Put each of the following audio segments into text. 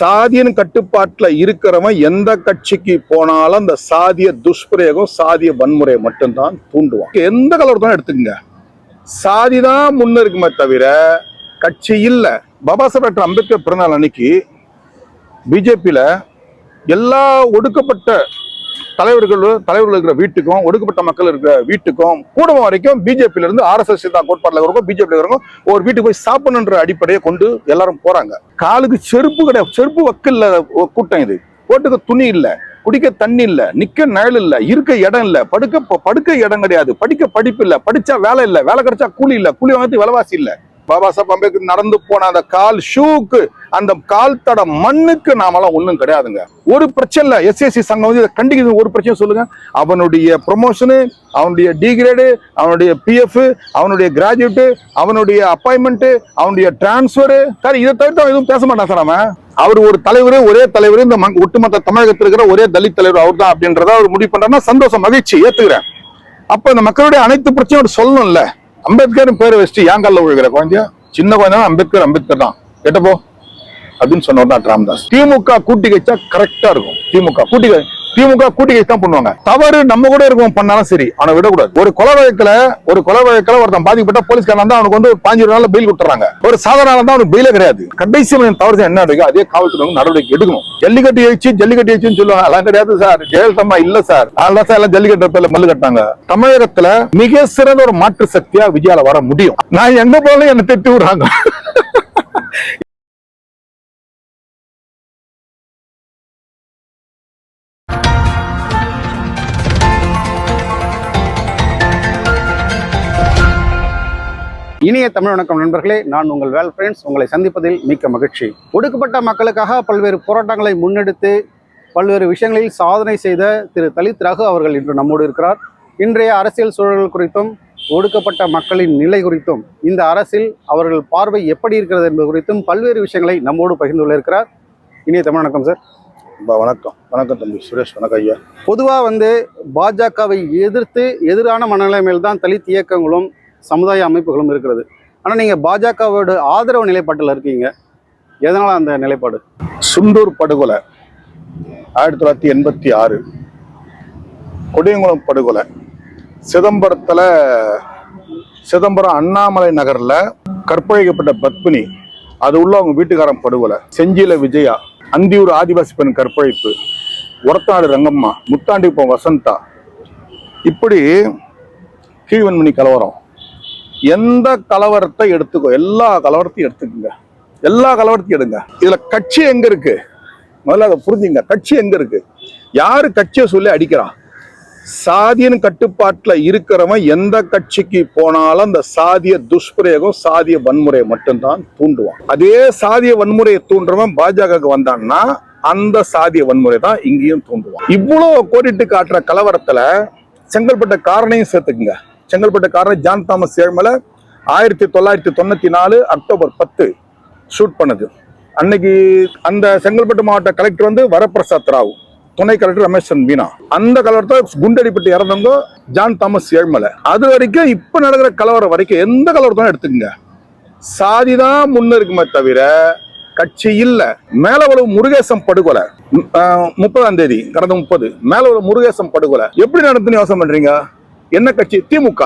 சாதியின் கட்டுப்பாட்டுல இருக்கிறவன் எந்த கட்சிக்கு போனாலும் அந்த சாதிய துஷ்பிரயோகம் சாதிய வன்முறையை மட்டும்தான் தூண்டுவான். எந்த கலவரத்தான் எடுத்துக்கங்க, சாதிதான் முன்ன இருக்குமே தவிர கட்சி இல்ல. பாபா சாஹேப் டாக்டர் அம்பேத்கர் பிறந்தநாள் அன்னைக்கு பிஜேபியில எல்லா ஒடுக்கப்பட்ட தலைவர்கள் இருக்கிற வீட்டுக்கும் ஒடுக்கப்பட்ட மக்கள் இருக்கிற வீட்டுக்கும் கூடுதல் வரைக்கும் பிஜேபியில இருந்து RSS கோட்பாடுல இருக்கும், பிஜேபி இருக்கும், ஒரு வீட்டுக்கு போய் சாப்பிடணுன்ற அடிப்படையை கொண்டு எல்லாரும் போறாங்க. காலுக்கு செருப்பு கிடையாது, செருப்பு வக்கில்ல கூட்டம் இது. போட்டுக்க துணி இல்ல, குடிக்க தண்ணி இல்ல, நிக்க நிழல் இல்ல, இருக்க இடம் இல்ல, படுக்க இடம் கிடையாது, படிக்க படிப்பு இல்ல, படிச்சா வேலை இல்ல, வேலை கிடைச்சா கூலி இல்ல, கூலி வாங்கறதுக்கு விலைவாசி இல்ல. பாபா சாஹேப் அம்பேத்கர் நடந்து போன அந்த கால் ஷூக்கு, அந்த கால் தட மண்ணுக்கு நாமெல்லாம் ஒண்ணும் கிடையாதுங்க. ஒரு பிரச்சனை இல்ல. SSC சங்கம் வந்து இதை கண்டிக்கிறது. ஒரு பிரச்சனை சொல்லுங்க, அவனுடைய ப்ரொமோஷனு, அவனுடைய டிகிரேடு, அவனுடைய PF, அவனுடைய கிராஜுவேட்டு, அவனுடைய அப்பாயின்மெண்ட், அவனுடைய டிரான்ஸ்பர், சார் இதை தவிர்த்து எதுவும் பேச மாட்டான் சார். அவன் அவர் ஒரு தலைவர், ஒரே தலைவர், இந்த ஒட்டுமொத்த தமிழகத்தில் இருக்கிற ஒரே தலித் தலைவர் அவர் தான் அப்படின்றத அவர் முடிவு பண்றாருன்னா சந்தோஷம், மகிழ்ச்சி, ஏத்துக்கிறேன். அப்ப இந்த மக்களுடைய அனைத்து பிரச்சனையோட சொல்லணும்ல. அம்பேத்கர் பேரை வச்சுட்டு ஏங்கால விழுகிற குழந்தைய, சின்ன குழந்தை அம்பேத்கர் அம்பேத்கர் தான் கேட்டப்போ அப்படின்னு சொன்னவர் ராமதாஸ். திமுக கூட்டி கழிச்சா கரெக்டா இருக்கும். திமுக கூட்டி கழிச்சு தான் பண்ணுவாங்க. தவறு நம்ம கூட இருக்கும் பண்ணாலும் சரி, அவனை விடக்கூடாது. ஒரு கொலை வழக்குல ஒருத்தன் பாதிக்கப்பட்ட போலீஸ்காரன் தான் அவனுக்கு வந்து 15 நாள்ல பெயில் கொடுத்துறாங்க. ஒரு சாதாரண தான் அவனுக்கு பெயிலே கிடையாது. கடைசி தவறு என்ன இருக்கு, அதே காவல்துறை நடவடிக்கை எடுக்கணும். ஜல்லிக்கட்டு எழுச்சின்னு சொல்லுவாங்க, அதெல்லாம் கிடையாது சார், ஜெயலலிதா இல்ல சார், அதனால சார் எல்லாம் ஜல்லிக்கட்டு பேர்ல மல்லு கட்டாங்க. தமிழகத்துல மிக சிறந்த ஒரு மாற்று சக்தியா விஜயால வர முடியும். நான் எங்க போனாலும் என்ன திட்டி விடுறாங்க. இனிய தமிழ் வணக்கம் நண்பர்களே, நான் உங்கள் வேல் ஃப்ரெண்ட்ஸ். உங்களை சந்திப்பதில் மிக்க மகிழ்ச்சி. ஒடுக்கப்பட்ட மக்களுக்காக பல்வேறு போராட்டங்களை முன்னெடுத்து பல்வேறு விஷயங்களில் சாதனை செய்த திரு தலித் ரகு அவர்கள் இன்று நம்மோடு இருக்கிறார். இன்றைய அரசியல் சூழல்கள் குறித்தும் ஒடுக்கப்பட்ட மக்களின் நிலை குறித்தும் இந்த அரசில் அவர்கள் பார்வை எப்படி இருக்கிறது என்பது குறித்தும் பல்வேறு விஷயங்களை நம்மோடு பகிர்ந்து இருக்கிறார். இனிய தமிழ் வணக்கம் சார். வணக்கம். வணக்கம் தம்பி சுரேஷ். வணக்கம் ஐயா. பொதுவாக பாஜகவை எதிரான மனநிலைமையில் தான் தலித் இயக்கங்களும் சமுதாய அமைப்புகளும் இருக்கிறது. ஆனால் நீங்கள் பாஜகவோட ஆதரவு நிலைப்பாட்டில் இருக்கீங்க. எதனால அந்த நிலைப்பாடு? சுண்டூர் படுகொலை 1986, கொடியங்குளம் படுகொலை, சிதம்பரம் அண்ணாமலை நகர்ல கற்பழிக்கப்பட்ட பத்மினி, அது உள்ள அவங்க வீட்டுக்காரன் படுகொலை, செஞ்சியில விஜயா, அந்தியூர் ஆதிவாசி பெண் கற்பழிப்பு, ஒரத்தநாடு ரங்கம்மா, முத்தாண்டிப்பம் வசந்தா, இப்படி கீழ்வன்மணி கலவரம், எந்த கலவரத்தை எடுத்துக்கோ, எல்லா கலவரத்தையும் எடுத்துக்கோங்க, எல்லா கலவரத்தையும் எடுங்க. இதுல கட்சி எங்க இருக்கு? முதல்ல அதை புரிஞ்சுங்க. கட்சி எங்க இருக்கு? யாரு கட்சியை சொல்லி அடிக்கிறான்? சாதியின் கட்டுப்பாட்டுல இருக்கிறவன் எந்த கட்சிக்கு போனாலும் அந்த சாதிய துஷ்பிரயோகம் சாதிய வன்முறையை மட்டும்தான் தூண்டுவான். அதே சாதிய வன்முறையை தூண்டுறவன் பாஜகவுக்கு வந்தான்னா அந்த சாதிய வன்முறை தான் இங்கேயும் தூண்டுவான். இவ்வளவு கோடிட்டு காட்டுற கலவரத்துல செங்கல்பட்ட காரணையும் சேர்த்துக்குங்க. செங்கல்பட்டு காரணம் John Thomas Ezhumalai 1994 October 10 shoot பண்ணது. அன்னைக்கு அந்த செங்கல்பட்டு மாவட்ட கலெக்டர் வந்து வரப்பிரசாத் ராவ், துணை கலெக்டர் ரமேஷ் மீனா. அந்த கலவரத்தை குண்டடிப்பட்டு இறந்தவங்க ஜான் தாமஸ் ஏழ்மலை. அது வரைக்கும் இப்ப நடக்கிற கலவரம் வரைக்கும் எந்த கலவரத்தான் எடுத்துக்கங்க, சாதிதான் முன்ன இருக்குமே தவிர கட்சி இல்ல. மேலவளவு முருகேசன் படுகொலை 30ஆம் தேதி, கடந்த 30, மேலவளவு முருகேசன் படுகொலை எப்படி நடத்துன்னு யோசனை பண்றீங்க? என்ன கட்சி? திமுக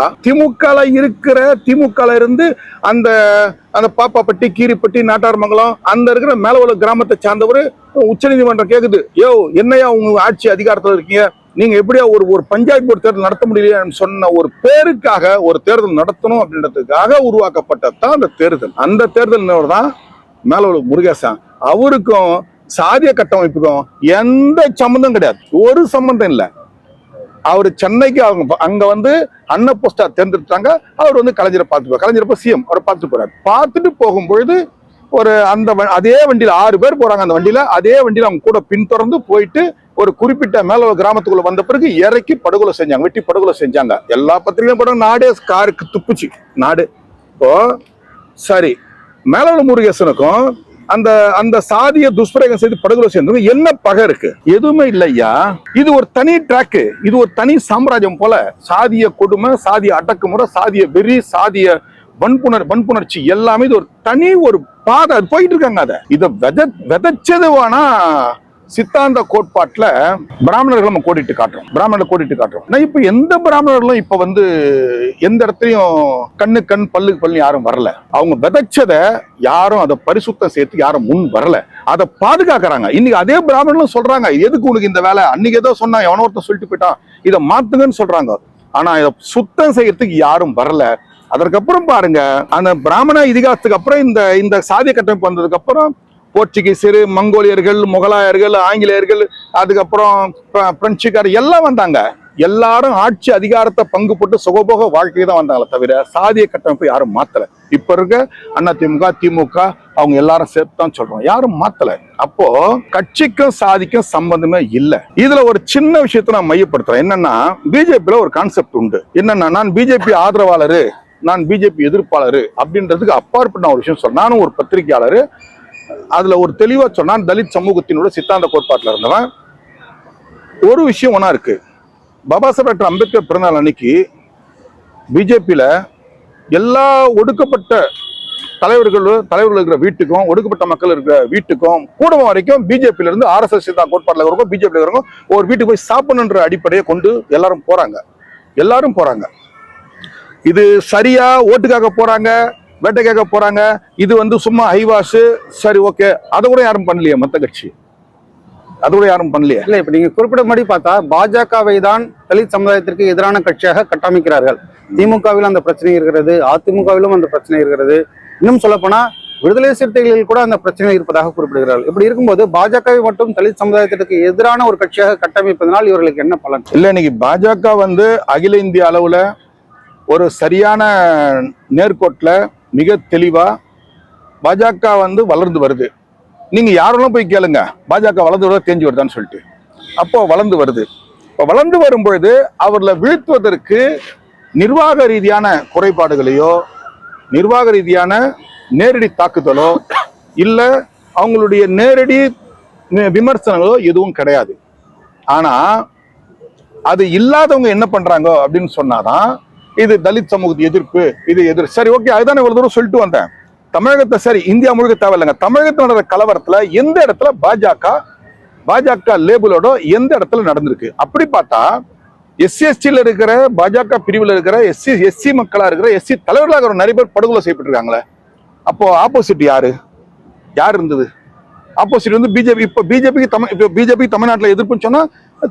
இருந்து அந்த பாப்பாப்பட்டி, கீரிப்பட்டி, நாட்டார்மங்கலம் அந்த இருக்கிற மேலவள கிராமத்தை சார்ந்தவர் உச்ச நீதிமன்றம் கேக்குது, யோ என்னையா உங்க ஆட்சி அதிகாரத்தில் இருக்கீங்க, நீங்க எப்படியா ஒரு பஞ்சாயத்து போர்டு தேர்தல் நடத்த முடியலையான்னு சொன்ன ஒரு பேருக்காக ஒரு தேர்தல் நடத்தணும் அப்படின்றதுக்காக உருவாக்கப்பட்டதான் அந்த தேர்தல். அந்த தேர்தல் தான் மேலவள முருகேசன். அவருக்கும் சாதிய கட்டமைப்புக்கும் எந்த சம்பந்தம் கிடையாது, ஒரு சம்பந்தம் இல்லை. அவர் சென்னைக்கு அங்க வந்து அன்ன போஸ்டா தேர்ந்தெடுத்தாங்க. அவர் வந்து கலைஞரை பார்த்துப்பார், கலைஞரப்ப CM அவரை பார்த்துட்டு போறாரு. பார்த்துட்டு போகும்பொழுது ஒரு அதே வண்டியில 6 பேர் போறாங்க. அந்த வண்டியில அதே வண்டியில அவங்க கூட பின்தொடர்ந்து போயிட்டு ஒரு குறிப்பிட்ட மேல கிராமத்துக்குள்ள வந்த பிறகு இறக்கி படுகொலை செஞ்சாங்க, வெட்டி படுகொலை செஞ்சாங்க. எல்லா பத்திரிகையும் படம் நாடே காருக்கு துப்புச்சு நாடு. இப்போ சரி, மேலவள முருகேசனுக்கும் அந்த அந்த சாதிய துஷ்பிரயோகம் செய்து படுகொலை செய்து என்ன பகை இருக்கு? எதுவுமே இல்லையா. இது ஒரு தனி ட்ராக்கு, இது ஒரு தனி சாம்ராஜ்யம் போல. சாதிய கொடுமை, சாதிய அடக்குமுறை, சாதிய வெறி, சாதிய வன்புணர்ச்சி எல்லாமே இது ஒரு தனி ஒரு பாதை அது போயிட்டு இருக்காங்க. இதை விதைச்சது வேணா சித்தாந்த கோட்பாட்டுல பிராமணர்கள் நம்ம கோடிட்டு காட்டுறோம். நான் இப்ப எந்த பிராமணர்களும் இப்ப எந்த இடத்துலயும் கண் பல்லுக்கு பல்லு யாரும் வரல. அவங்க விதைச்சதை யாரும் அதை பரிசுத்தம் சேர்த்து யாரும் முன் வரல. அதை பாதுகாக்கிறாங்க. இன்னைக்கு அதே பிராமணர்களும் சொல்றாங்க, எதுக்கு உனக்கு இந்த வேலை, அன்னைக்கு ஏதோ சொன்னா எவனோ ஒருத்தன் சொல்லிட்டு போயிட்டான், இதை மாத்துங்கன்னு சொல்றாங்க. ஆனா இதை சுத்தம் செய்யறதுக்கு யாரும் வரல. அதற்கப்புறம் பாருங்க, அந்த பிராமண இதிகாசத்துக்கு அப்புறம் இந்த சாதிய கட்டமைப்பு வந்ததுக்கு அப்புறம் போர்ச்சுகீசர், மங்கோலியர்கள், முகலாயர்கள், ஆங்கிலேயர்கள், அதுக்கப்புறம் பிரெஞ்சுக்காரர் எல்லாம் வந்தாங்க. எல்லாரும் ஆட்சி அதிகாரத்தை பங்கு போட்டு சுகபோக வாழ்க்கையை தான் வந்தாங்களே தவிர சாதிய கட்டமைப்பு யாரும் மாத்தல. இப்ப இருக்க அதிமுக, திமுக அவங்க எல்லாரும் சேர்த்து தான் சொல்றோம், யாரும் மாத்தல. அப்போ கட்சிக்கும் சாதிக்கும் சம்பந்தமே இல்லை. இதுல ஒரு சின்ன விஷயத்தை நான் மையப்படுத்துறேன். என்னன்னா, பிஜேபியில ஒரு கான்செப்ட் உண்டு. என்னன்னா, நான் பிஜேபி ஆதரவாளரு, நான் பிஜேபி எதிர்ப்பாளரு அப்படின்றதுக்கு அப்பாற்பட்ட ஒரு விஷயம் சொல்றேன். நானும் ஒரு பத்திரிகையாளரு. அதுல ஒரு தெளிவா சொன்னான், தலித் சமூகத்தினோட சித்தாந்த கோட்பாட்டில் இருந்தவன். ஒரு விஷயம் ஒன்னா இருக்கு, பாபா சாஹேப் டாக்டர் அம்பேத்கர் பிறந்தநாள் அன்னைக்கு பிஜேபியில எல்லா ஒடுக்கப்பட்ட தலைவர்கள் இருக்கிற வீட்டுக்கும், ஒடுக்கப்பட்ட மக்கள் இருக்கிற வீட்டுக்கும், குடும்பம் வரைக்கும் பிஜேபியில இருந்து RSS சித்தாந்த கோட்பாட்டில் இருக்கும், பிஜேபியில இருக்கும், ஒரு வீட்டுக்கு போய் சாப்பிடணுன்ற அடிப்படையை கொண்டு எல்லாரும் போறாங்க. இது சரியா ஓட்டுக்காக போறாங்க, வேட்டைக்காக போறாங்க, இது சும்மா ஹைவாஸ், சரி ஓகே, அதை கூட யாரும் பண்ணலையே, மத்த கட்சி அது கூட யாரும் பண்ணலையே. இல்ல, இப்ப நீங்க குறிப்பிட்டபடி பார்த்தா பாஜகவை தான் தலித் சமுதாயத்திற்கு எதிரான கட்சியாக கட்டமைக்கிறார்கள். திமுகவில் அந்த பிரச்சனை இருக்கிறது, அதிமுகவிலும் அந்த பிரச்சனை இருக்கிறது. இன்னும் சொல்ல போனா விடுதலை சிறுத்தைகளில் கூட அந்த பிரச்சனை இருப்பதாக குறிப்பிடுகிறார்கள். இப்படி இருக்கும்போது பாஜகவை மட்டும் தலித் சமுதாயத்திற்கு எதிரான ஒரு கட்சியாக கட்டமைப்பதனால் இவர்களுக்கு என்ன பலன்? இல்ல, இன்னைக்கு பாஜக அகில இந்திய அளவுல ஒரு சரியான நேர்கோட்டில் மிக தெளிவா பாஜக வளர்ந்து வருது. நீங்க யாரெல்லாம் போய் கேளுங்க, பாஜக வளர்ந்து வருதா தேஞ்சு வருதான்னு சொல்லிட்டு. அப்போ வளர்ந்து வருது. இப்போ வளர்ந்து வரும்பொழுது அவர்களை வீழ்த்துவதற்கு நிர்வாக ரீதியான குறைபாடுகளையோ, நிர்வாக ரீதியான நேரடி தாக்குதலோ, இல்ல அவங்களுடைய நேரடி விமர்சனங்களோ எதுவும் கிடையாது. ஆனா அது இல்லாதவங்க என்ன பண்றாங்க அப்படின்னு சொன்னாதான் இது தலித் சமூகத்து எதிர்ப்பு, இது எதிர்ப்பு. சரி ஓகே, அதுதான் இவ்வளவு தூரம் சொல்லிட்டு வந்தேன். தமிழகத்தை, சரி இந்தியா முழுக்க தேவையில்லைங்க, தமிழகத்தில் நடந்த கலவரத்துல எந்த இடத்துல பாஜக லேபிளோட எந்த இடத்துல நடந்திருக்கு? அப்படி பார்த்தா SC/STல இருக்கிற பாஜக பிரிவில் இருக்கிற எஸ்சி மக்களா இருக்கிற எஸ்சி தலைவர்களாக நிறைய பேர் படுகொலை செய்யப்பட்டிருக்காங்களே. அப்போ ஆப்போசிட் யாரு இருந்தது? Opposite BJP. இப்ப பிஜேபி தமிழ்நாட்டில் எதிர்ப்புன்னு சொன்னா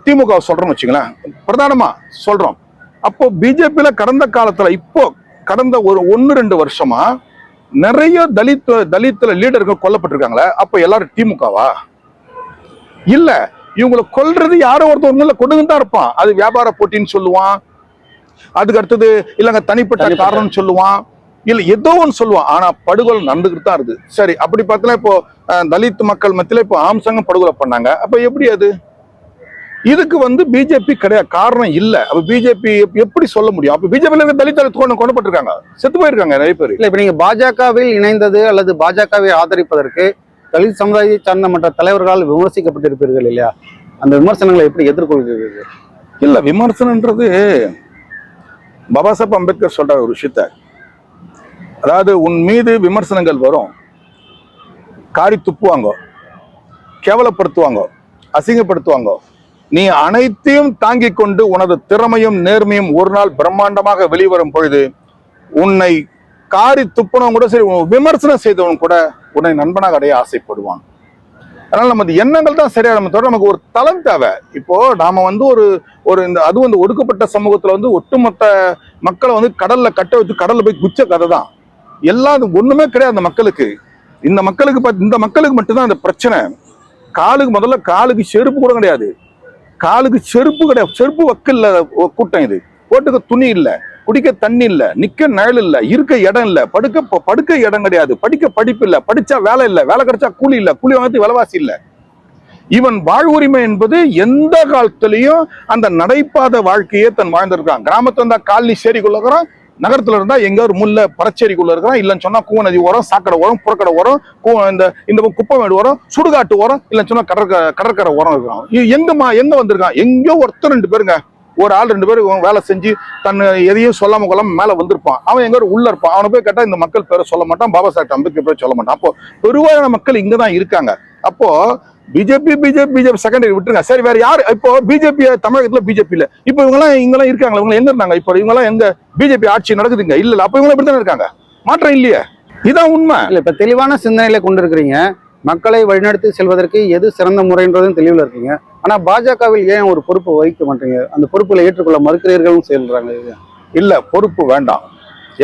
திமுக சொல்றோம்னு வச்சுங்களேன், பிரதானமா சொல்றோம். அப்போ பிஜேபியில கடந்த காலத்துல, இப்போ கடந்த ஒரு 1-2 வருஷமா நிறைய தலித் லீடர்கள் கொல்லப்பட்டிருக்காங்களே. அப்ப எல்லாரும் திமுகவா? இல்ல, இவங்களை கொல்றது யாரோ ஒருத்தர் கொடுங்க தான் இருப்பான். அது வியாபார போட்டின்னு சொல்லுவான், அதுக்கு அடுத்தது இல்லங்க தனிப்பட்ட காரணம்னு சொல்லுவான், இல்ல ஏதோ ஒன்று சொல்லுவான். ஆனா படுகொலை நடந்துகிட்டு தான் இருக்கு. சரி, அப்படி பார்த்தா இப்போ தலித் மக்கள் மத்தியில இப்போ ஆம்சங்கம் படுகொலை பண்ணாங்க. அப்ப எப்படி அது? இதுக்கு பிஜேபி கிடையாது, காரணம் இல்ல. அப்ப பிஜேபி எப்படி சொல்ல முடியும்? அப்ப பிஜேபி தலித் கொல்லப்பட்டிருக்காங்க, செத்து போயிருக்காங்க நிறைய பேர். இல்ல, இப்ப நீங்க பாஜகவில் இணைந்தது அல்லது பாஜகவை ஆதரிப்பதற்கு தலித் சமுதாயத்தை சார்ந்த மற்ற தலைவர்களால் விமர்சிக்கப்பட்டிருப்பீர்கள் இல்லையா? அந்த விமர்சனங்களை எப்படி எதிர்கொள்கிறீர்கள்? இல்ல, விமர்சனம்ன்றது பாபா சாஹேப் அம்பேத்கர் சொல்ற ஒரு விஷயத்த, அதாவது உன் மீது விமர்சனங்கள் வரும், காரி துப்புவாங்க, கேவலப்படுத்துவாங்க, அசிங்கப்படுத்துவாங்க. நீ அனைத்தையும் தாங்கிக் கொண்டு உனது திறமையும் நேர்மையும் ஒரு நாள் பிரம்மாண்டமாக வெளிவரும் பொழுது உன்னை காரி துப்புனவங்க கூட, சரி விமர்சனம் செய்தவன் கூட உன்னை நண்பனாக அடைய ஆசைப்படுவான். அதனால நமது எண்ணங்கள் தான் சரியா. நமக்கு ஒரு தளம் தேவை. இப்போ நாம ஒரு இந்த அது ஒடுக்கப்பட்ட சமூகத்துல ஒட்டுமொத்த மக்களை கடல்ல கட்ட வச்சு கடல்ல போய் குச்ச கதை தான். எல்லாம் ஒண்ணுமே கிடையாது அந்த மக்களுக்கு. இந்த மக்களுக்கு மட்டும்தான் அந்த பிரச்சனை. முதல்ல காலுக்கு செருப்பு கூட கிடையாது, செருப்பு வக்கல்ல கூட்டம். இது போட்டுக்க துணி இல்ல, குடிக்க தண்ணி இல்ல, நிக்க நிழல் இல்ல, இருக்க இடம் இல்ல, படுக்க இடம் கிடையாது, படிப்பு இல்ல, படிச்சா வேலை இல்ல, வேலை கிடைச்சா கூலி இல்ல, கூலி வாங்கி விலைவாசி இல்ல. இவன் வாழ்வுரிமை என்பது எந்த காலத்திலையும் அந்த நடைபாத வாழ்க்கையே தன் வாழ்ந்திருக்கான். கிராமத்துல இருந்தா காலனி சேரிக்குள்ள இருக்கிறான், நகரத்துல இருந்தா எங்க ஒரு முல்ல பறச்சேரிக்குள்ள இருக்கிறான், இல்லைன்னு சொன்னா கூவ நதி ஓரம், சாக்கடை ஓரம், புறக்கடை ஓரம், இந்த குப்பை மேடு ஓரம், சுடுகாட்டு ஓரம், இல்லைன்னு சொன்னா கடற்கரை ஓரம் இருக்கிறான். எங்க வந்திருக்கான்? எங்கேயோ ஒருத்தர் 2 பேருங்க ஒரு ஆள் 2 பேர் வேலை செஞ்சு தன் எதையும் சொல்லாம கொள்ளாம மேல வந்திருப்பான். அவன் எங்க உள்ள இருப்பான். அவனை போய் கேட்டா இந்த மக்கள் பேரை சொல்ல மாட்டான், பாபா சாஹேப் அம்பேத்கர் பேரை சொல்ல மாட்டான். அப்போ பெருவாரியான மக்கள் இங்கதான் இருக்காங்க. அப்போ பிஜேபி செகண்டரி விட்டுருங்க. சரி, வேற யாரு இப்போ பிஜேபி தமிழகத்துல பிஜேபி இல்ல, இப்போ இவங்கெல்லாம் இருக்காங்களா? இவங்க எங்க இருந்தாங்க? இப்போ இவங்கெல்லாம் எங்க பிஜேபி ஆட்சி நடக்குதுங்க? இல்ல, அப்ப இவங்க இப்படித்தானே இருக்காங்க, மாற்றம் இல்லையே. இதான் உண்மை. இல்ல இப்ப தெளிவான சிந்தனையில கொண்டு இருக்கிறீங்க, மக்களை வழிநடத்தி செல்வதற்கு எது சிறந்த முறைன்றதும் தெளிவில் இருக்கீங்க. ஆனா பாஜகவில் ஏன் ஒரு பொறுப்பு வகிக்க மாட்டீங்க? அந்த பொறுப்புகளை ஏற்றுக்கொள்ள மறுக்கிறீர்களும் செயல்றாங்க. இல்ல, பொறுப்பு வேண்டாம்.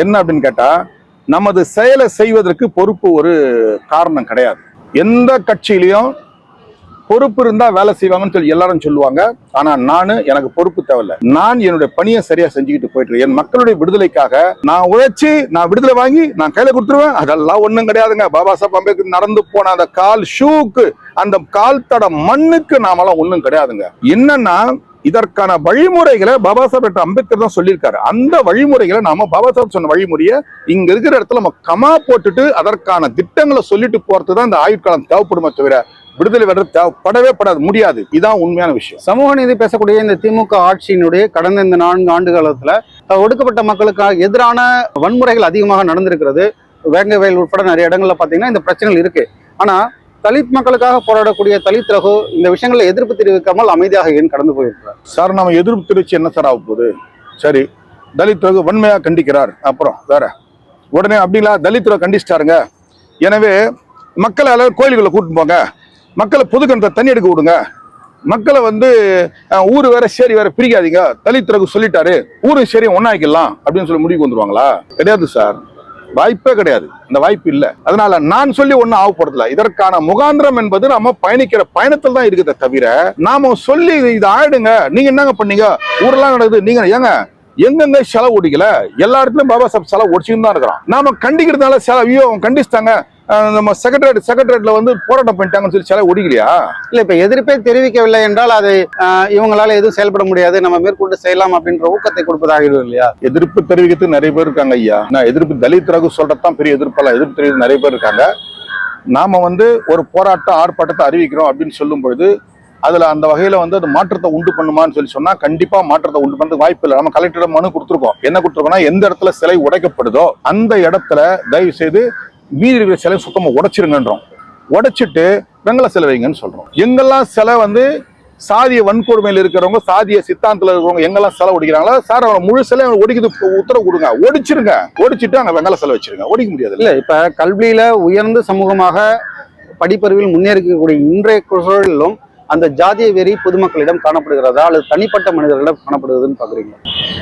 என்ன அப்படின்னு கேட்டா, நமது செயலை செய்வதற்கு பொறுப்பு ஒரு காரணம் கிடையாது. எந்த கட்சியிலையும் பொறுப்பு இருந்தா வேலை செய்வாங்கன்னு சொல்லி எல்லாரும் சொல்லுவாங்க. ஆனா எனக்கு பொறுப்பு தேவையில்லை. நான் என்னுடைய பணியை சரியா செஞ்சுக்கிட்டு போயிட்டு என் மக்களுடைய விடுதலைக்காக நான் உழைச்சி நான் விடுதலை வாங்கி நான் கையில கொடுத்துருவேன். அதெல்லாம் ஒண்ணும் கிடையாதுங்க. பாபா சாஹேப் அம்பேத்கர் நடந்து போன அந்த கால் ஷூக்கு, அந்த கால் தட மண்ணுக்கு நாமெல்லாம் ஒண்ணும் கிடையாதுங்க. என்னன்னா, இதற்கான வழிமுறைகளை பாபா சாஹேப் அம்பேத்கர் தான் சொல்லியிருக்காரு. அந்த வழிமுறைகளை நாம பாபா சாஹேப் சொன்ன வழிமுறையை இங்க இருக்கிற இடத்துல நம்ம கமா போட்டுட்டு அதற்கான திட்டங்களை சொல்லிட்டு போறதுதான் இந்த ஆயுட்காலம் தேவைப்படுமே தவிர விடுதலை வர்றது தேவைப்படவே படாது, முடியாது. இதான் உண்மையான விஷயம். சமூக நீதி பேசக்கூடிய இந்த திமுக ஆட்சியினுடைய கடந்த இந்த 4 ஆண்டு காலத்துல ஒடுக்கப்பட்ட மக்களுக்கு எதிரான வன்முறைகள் அதிகமாக நடந்திருக்கிறது. வேங்க வயல் உட்பட நிறைய இடங்கள்ல பாத்தீங்கன்னா இந்த பிரச்சனைகள் இருக்கு. ஆனா தலித் மக்களுக்காக போராடக்கூடிய தலித் ரகு இந்த விஷயங்களை எதிர்ப்பு தெரிவிக்காமல் அமைதியாக ஏன் கடந்து போயிருக்கிறார்? சார், நம்ம எதிர்ப்பு தெரிவிச்சு என்ன சார் ஆக போகுது? சரி, தலித் ரகு வன்மையா கண்டிக்கிறார், அப்புறம் வேற உடனே அப்படிங்களா தலித் ரகு கண்டிச்சிட்டாருங்க, எனவே மக்களை எல்லாரும் கோயில்களை கூட்டிட்டு போங்க, மக்களை பொது கிணத்தை தண்ணி எடுக்க விடுங்க, மக்களை ஊரு வேற சரி வேற பிரிக்காதீங்க, தலித் ரகு சொல்லிட்டாரு, ஊரும் சரி ஒன்னாக்கிடலாம் அப்படின்னு சொல்லி முடிவுக்கு வந்துருவாங்களா? கிடையாது சார், வாய்ப்பே கிடையாது. இந்த வாய்ப்பு இல்லை. அதனால நான் சொல்லி ஒன்னும் ஆகப்படுத்தல. இதற்கான முகாந்திரம் என்பது நம்ம பயணிக்கிற பயணத்தில் தான் இருக்குதே தவிர நாம சொல்லி இது ஆயிடுங்க, நீங்க என்னங்க பண்ணீங்க, ஊரெல்லாம் நடக்குது, நீங்க ஏங்க எங்கெங்க செலவு ஒடிக்கல? எல்லா இடத்துலயும் பாபா சாஹேப் செலவு ஒடிச்சுன்னு தான் இருக்கிறோம். நாம கண்டிக்கிறதுனால செலவு கண்டிச்சிட்டாங்க, நம்ம செக்ரட்டரியேட்ல போராட்டம் பண்ணிட்டாங்கன்னு சொல்லி செலவு ஒடிக்கலையா? இல்ல, இப்ப எதிர்ப்பே தெரிவிக்கவில்லை என்றால் அதை இவங்களால எதுவும் செயல்பட முடியாது, நம்ம மேற்கொண்டு செய்யலாம் அப்படின்ற ஊக்கத்தை கொடுப்பதாக இல்லையா? எதிர்ப்பு தெரிவிக்கிறதுக்கு நிறைய பேர் இருக்காங்க ஐயா. நான் எதிர்ப்பு தலித் ரகு சொல்றதுதான் பெரிய எதிர்ப்பெல்லாம். எதிர்ப்பு தெரிவிக்க நிறைய பேர் இருக்காங்க. நாம ஒரு போராட்டம் ஆர்ப்பாட்டத்தை அறிவிக்கிறோம் அப்படின்னு சொல்லும் பொழுது அதுல அந்த வகையில அது மாற்றத்தை உண்டு பண்ணுமான்னு சொல்லி சொன்னா கண்டிப்பா மாற்றத்தை உண்டு பண்றதுக்கு வாய்ப்பு இல்லை. நம்ம கலெக்டர் மனு கொடுத்துருக்கோம். என்ன கொடுத்துருக்கோம்னா, எந்த இடத்துல சிலை உடைக்கப்படுதோ அந்த இடத்துல தயவு செய்து மீதி இருக்கிற சிலை சுத்தமா உடைச்சிருங்கன்றோம். உடைச்சிட்டு வெங்கல சிலை வைங்கன்னு சொல்றோம். எங்கெல்லாம் சிலை சாதிய வன்கொடுமையில் இருக்கிறவங்க, சாதிய சித்தாந்தத்தில் இருக்கிறவங்க எங்கெல்லாம் சிலை ஒடிக்கிறாங்களோ சார், அவங்க முழு சிலை ஒடிக்கிறது உத்தரவு கொடுங்க, ஒடிச்சிருங்க, ஒடிச்சிட்டு அங்க வெங்கல சிலை வச்சிருங்க. ஒடிக்க முடியாது. இல்ல, இப்ப கல்வியில உயர்ந்த சமூகமாக படிப்பறிவில் முன்னேறிக்கக்கூடிய இன்றைய சூழலிலும் அந்த ஜாதிய வெறி பொதுமக்களிடம் காணப்படுகிறதா அல்லது தனிப்பட்ட மனிதர்களிடம் காணப்படுகிறதுன்னு பாக்குறீங்க?